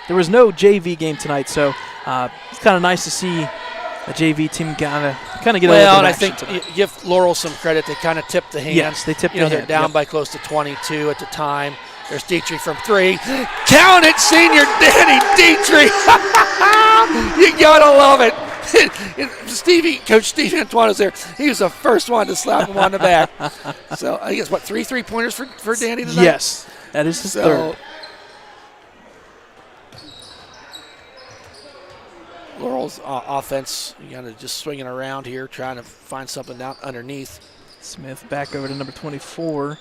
There was no JV game tonight, so it's kind of nice to see the JV team kind of get a little bit of Well, and I action think tonight. Give Laurel some credit. They kind of tipped the hand. Yes, they tipped the hand. They're down by close to 22 at the time. There's Dietrich from 3. Count it, senior Danny Dietrich. You got to love it. Coach Steve Antoine is there. He was the first one to slap him on the back. So I guess, 3 3-pointers for Danny tonight? Yes, that is his third. Laurel's offense, just swinging around here, trying to find something down underneath. Smith back over to number 24,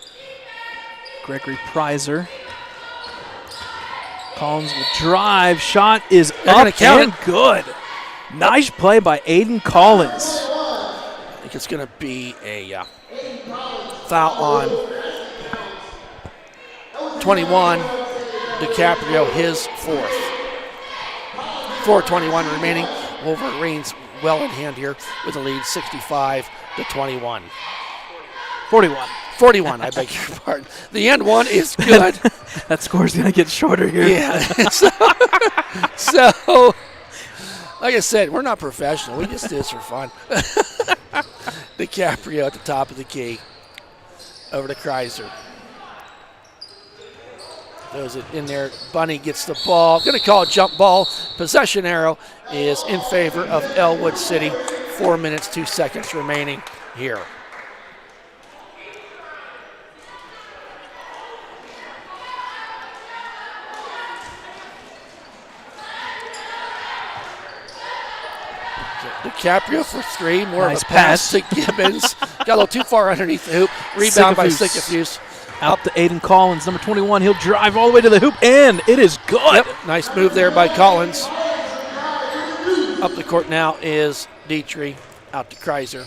Gregory Preiser. Collins will drive. Shot is up and good. Nice play by Aiden Collins. I think it's going to be a foul on 21. DiCaprio, his 4th. 4:21 remaining. Wolverines well in hand here with the lead, 65-21. 41, I beg your pardon. The end one is good. That score's going to get shorter here. Yeah. So, like I said, we're not professional. We just do this for fun. DiCaprio at the top of the key. Over to Kreiser. Throws it in there. Bunny gets the ball. Going to call a jump ball. Possession arrow is in favor of Ellwood City. 4 minutes, 2 seconds remaining here. DiCaprio for 3. More nice of a pass to Gibbons. Got a little too far underneath the hoop. Rebound by Sycophus. Out to Aiden Collins, number 21. He'll drive all the way to the hoop, and it is good. Yep, nice move there by Collins. Up the court now is Dietrich. Out to Kreiser.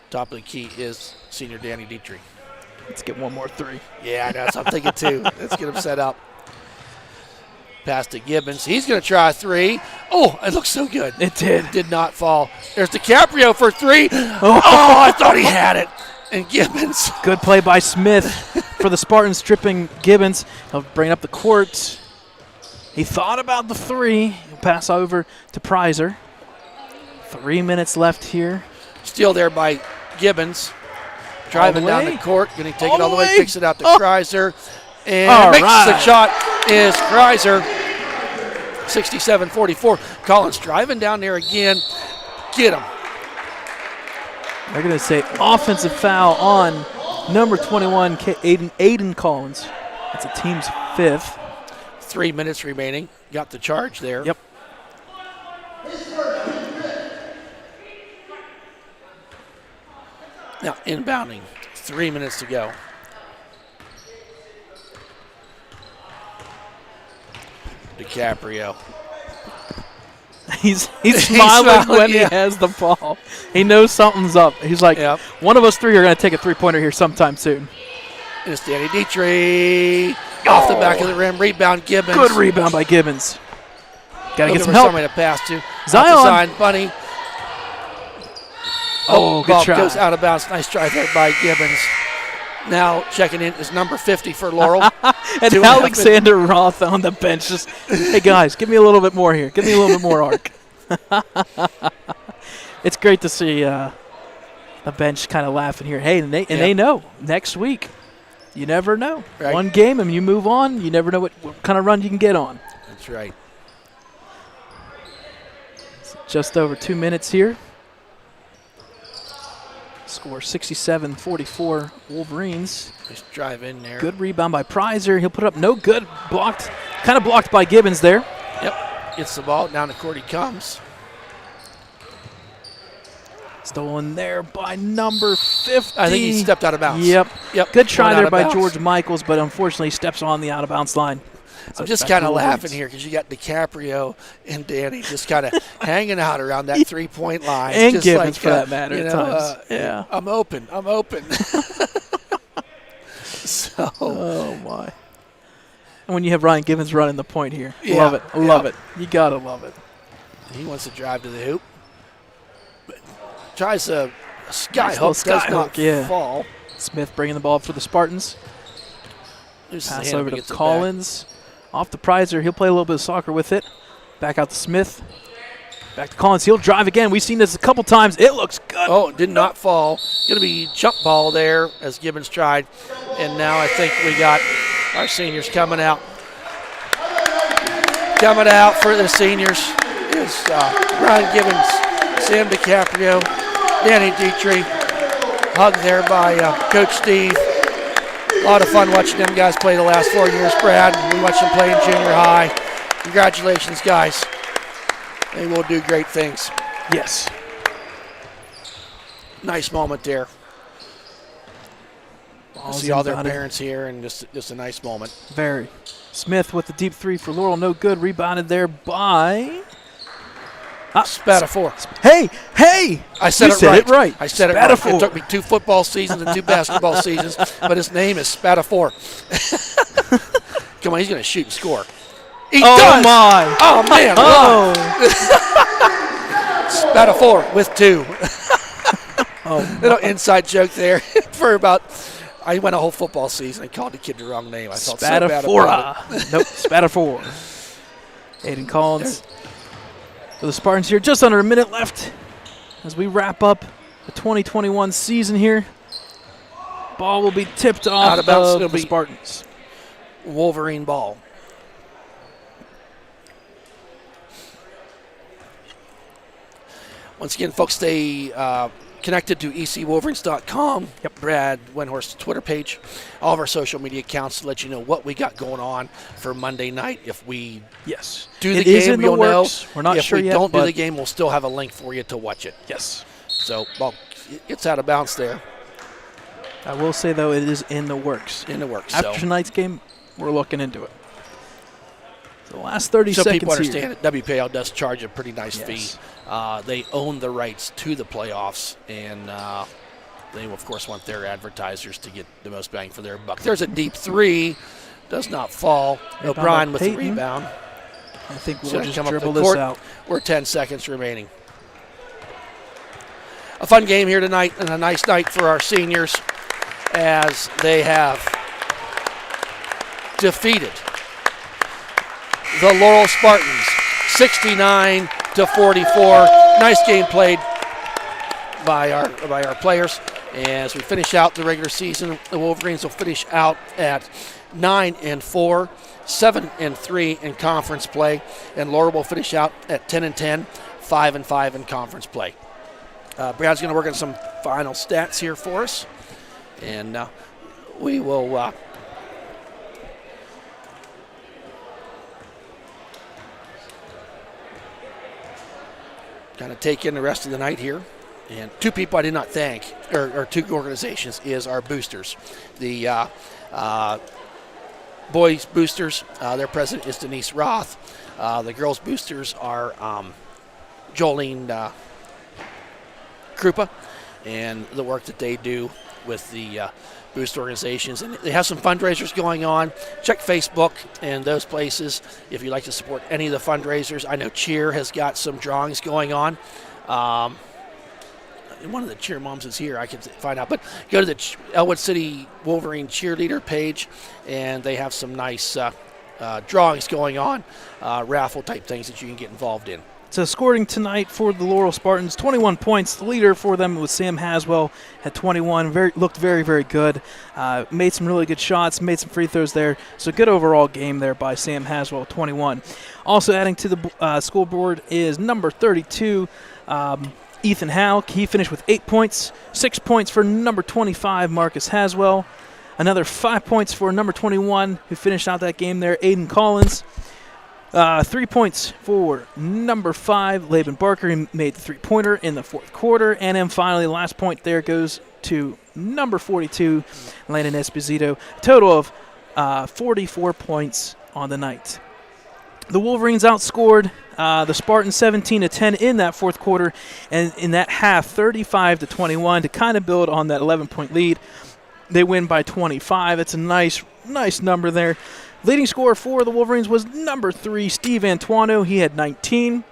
Top of the key is senior Danny Dietrich. Let's get one more 3. Yeah, I know. That's what I'm thinking too. Let's get him set up. Pass to Gibbons. He's going to try a 3. Oh, it looks so good. It did. Did not fall. There's DiCaprio for 3. Oh, I thought he had it. And Gibbons. Good play by Smith for the Spartans, stripping Gibbons. He'll bring up the court. He thought about the 3. He'll pass over to Preiser. 3 minutes left here. Steal there by Gibbons. Driving down the court. Going to take it all the way. Kicks it out to Kreiser. And makes the shot is Kreiser. 67-44. Collins driving down there again. Get him. They're going to say offensive foul on number 21, Aiden Collins. That's a team's 5th. 3 minutes remaining. Got the charge there. Yep. Now inbounding. 3 minutes to go. DiCaprio He's smiling when he has the ball. He knows something's up. He's like, one of us three are going to take a three-pointer here sometime soon. It's Danny Dietrich off the back of the rim. Rebound, Gibbons. Good rebound by Gibbons. Got to get some help. help. Somebody to pass to. Zion. Bunny. Oh, good ball try. Goes out of bounds. Nice try there by Gibbons. Now checking in is number 50 for Laurel. And Alexander Roth on the bench. Just, hey, guys, give me a little bit more here. Give me a little bit more arc. It's great to see the bench kind of laughing here. Hey, and they know next week. You never know. Right. One game and you move on. You never know what kind of run you can get on. That's right. It's just over 2 minutes here. Score 67-44 Wolverines. Nice drive in there. Good rebound by Prizer. He'll put it up no good. Blocked. Kind of blocked by Gibbons there. Yep. Gets the ball. Down the court he comes. Stolen there by number 50. I think he stepped out of bounds. Yep. Good try there by bounds. George Michaels, but unfortunately steps on the out-of-bounds line. I'm just kind of laughing here because you got DiCaprio and Danny just kind of hanging out around that three-point line. And just Gibbons, for that matter, at times. I'm open. So. Oh, my. And when you have Ryan Gibbons running the point here. Yeah, love it. Love it. You got to love it. He wants to drive to the hoop. But tries a sky hook. Does not fall. Smith bringing the ball up for the Spartans. Pass over to Collins. Off the Prizer. He'll play a little bit of soccer with it. Back out to Smith. Back to Collins. He'll drive again. We've seen this a couple times. It looks good. Oh, it did not fall. Going to be jump ball there as Gibbons tried. And now I think we got our seniors coming out. Coming out for the seniors is Ryan Gibbons, Sam DiCaprio, Danny Dietrich. Hug there by Coach Steve. A lot of fun watching them guys play the last 4 years, Brad. We watched them play in junior high. Congratulations, guys. They will do great things. Yes. Nice moment there. Ball's see all their inbounded. parents here, and just a nice moment. Very. Smith with the deep three for Laurel. No good. Rebounded there by Spatafor. Hey! I said it right. I said Spatafor. it right. It took me 2 football seasons and 2 basketball seasons, but his name is Spatafor. Come on, he's going to shoot and score. He does! My! Oh, man. Oh! Spatafor with 2. Little My. inside joke there for about – I went a whole football season and called the kid the wrong name. I felt so bad about it. Nope, Spatafor. Aiden Collins. For the Spartans here, just under a minute left as we wrap up the 2021 season here. Ball will be tipped off Out of bounds. the Spartans. Wolverine ball. Once again, folks, stay connected to ecwolverines.com. Yep. Brad Wenhorst's Twitter page. All of our social media accounts to let you know what we got going on for Monday night. If we do the game, you'll know. We're not sure yet. If we don't do the game, we'll still have a link for you to watch it. Yes. So, well, it's out of bounds there. I will say, though, it is in the works. In the works. After tonight's game, we're looking into it. The last 30 so seconds people understand here. it. WPL does charge a pretty nice fee. They own the rights to the playoffs, and they, of course, want their advertisers to get the most bang for their buck. There's a deep three. Does not fall. O'Brien with the rebound. I think we'll just come dribble up the this court. out. We're 10 seconds remaining. A fun game here tonight and a nice night for our seniors as they have defeated the Laurel Spartans 69-44. Nice game played by our players. As we finish out the regular season, the Wolverines will finish out at 9-4, 7-3 in conference play, and Laurel will finish out at 10-10, 5-5 in conference play. Brad's going to work on some final stats here for us, and we will kind of take in the rest of the night here. And 2 people I did not thank, or 2 organizations, is our boosters. The boys boosters, their president is Denise Roth. The girls boosters are Jolene Krupa and the work that they do with the boost organizations. And they have some fundraisers going on. Check Facebook and those places if you'd like to support any of the fundraisers. I know Cheer has got some drawings going on. One of the cheer moms is here. I can find out. But go to the Ellwood City Wolverine Cheerleader page, and they have some nice drawings going on, raffle type things that you can get involved in. So scoring tonight for the Laurel Spartans, 21 points. The leader for them was Sam Haswell at 21. Looked very, very good. Made some really good shots, made some free throws there. So good overall game there by Sam Haswell, 21. Also adding to the scoreboard is number 32, Ethan Howe. He finished with 8 points. 6 points for number 25, Marcus Haswell. Another 5 points for number 21, who finished out that game there, Aiden Collins. 3 points for number 5, Laban Barker. He made the three-pointer in the fourth quarter. And then finally, the last point there goes to number 42, Landon Esposito. A total of 44 points on the night. The Wolverines outscored the Spartans 17-10 in that fourth quarter, and in that half, 35-21 to kind of build on that 11-point lead. They win by 25. It's a nice number there. Leading scorer for the Wolverines was number 3, Steve Antuano. He had 19.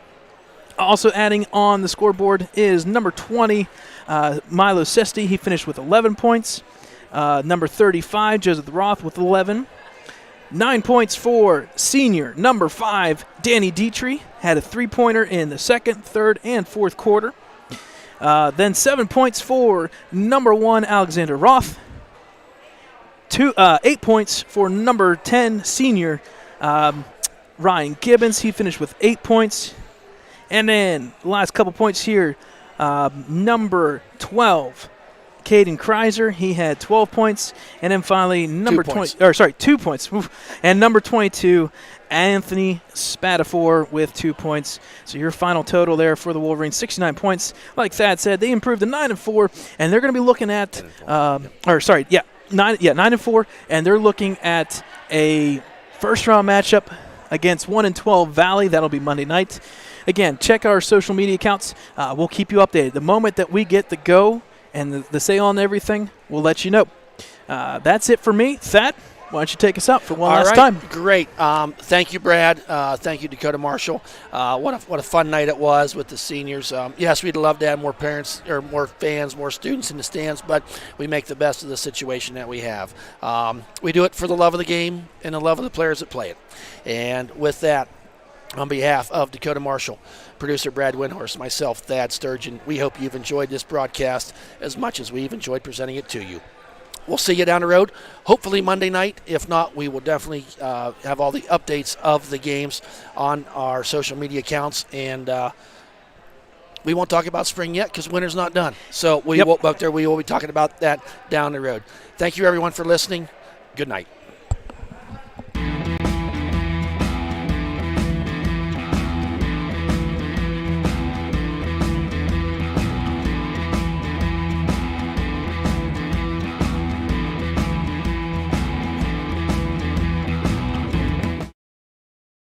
Also adding on the scoreboard is number 20, Milo Sesti. He finished with 11 points. Number 35, Joseph Roth with 11. 9 points for senior number 5, Danny Dietrich. Had a three-pointer in the second, third, and fourth quarter. Then 7 points for number 1, Alexander Roth. 8 points for number 10, senior Ryan Gibbons. He finished with 8 points. And then the last couple points here, number 12, Caden Kreiser. He had 12 points. And then finally, 2 points. And number 22, Anthony Spatafor with 2 points. So your final total there for the Wolverines, 69 points. Like Thad said, they improved to 9-4, and they're going to be looking at 9-4, and they're looking at a first-round matchup against 1-12 Valley. That'll be Monday night. Again, check our social media accounts. We'll keep you updated. The moment that we get the go and the say on everything, we'll let you know. That's it for me. Thad, why don't you take us out for one last time? Great. Thank you, Brad. Thank you, Dakota Marshall. What a fun night it was with the seniors. Yes, we'd love to have more parents or more fans, more students in the stands, but we make the best of the situation that we have. We do it for the love of the game and the love of the players that play it. And with that, on behalf of Dakota Marshall, producer Brad Windhorst, myself, Thad Sturgeon, we hope you've enjoyed this broadcast as much as we've enjoyed presenting it to you. We'll see you down the road, hopefully Monday night. If not, we will definitely have all the updates of the games on our social media accounts. And we won't talk about spring yet because winter's not done. So we will be talking about that down the road. Thank you, everyone, for listening. Good night.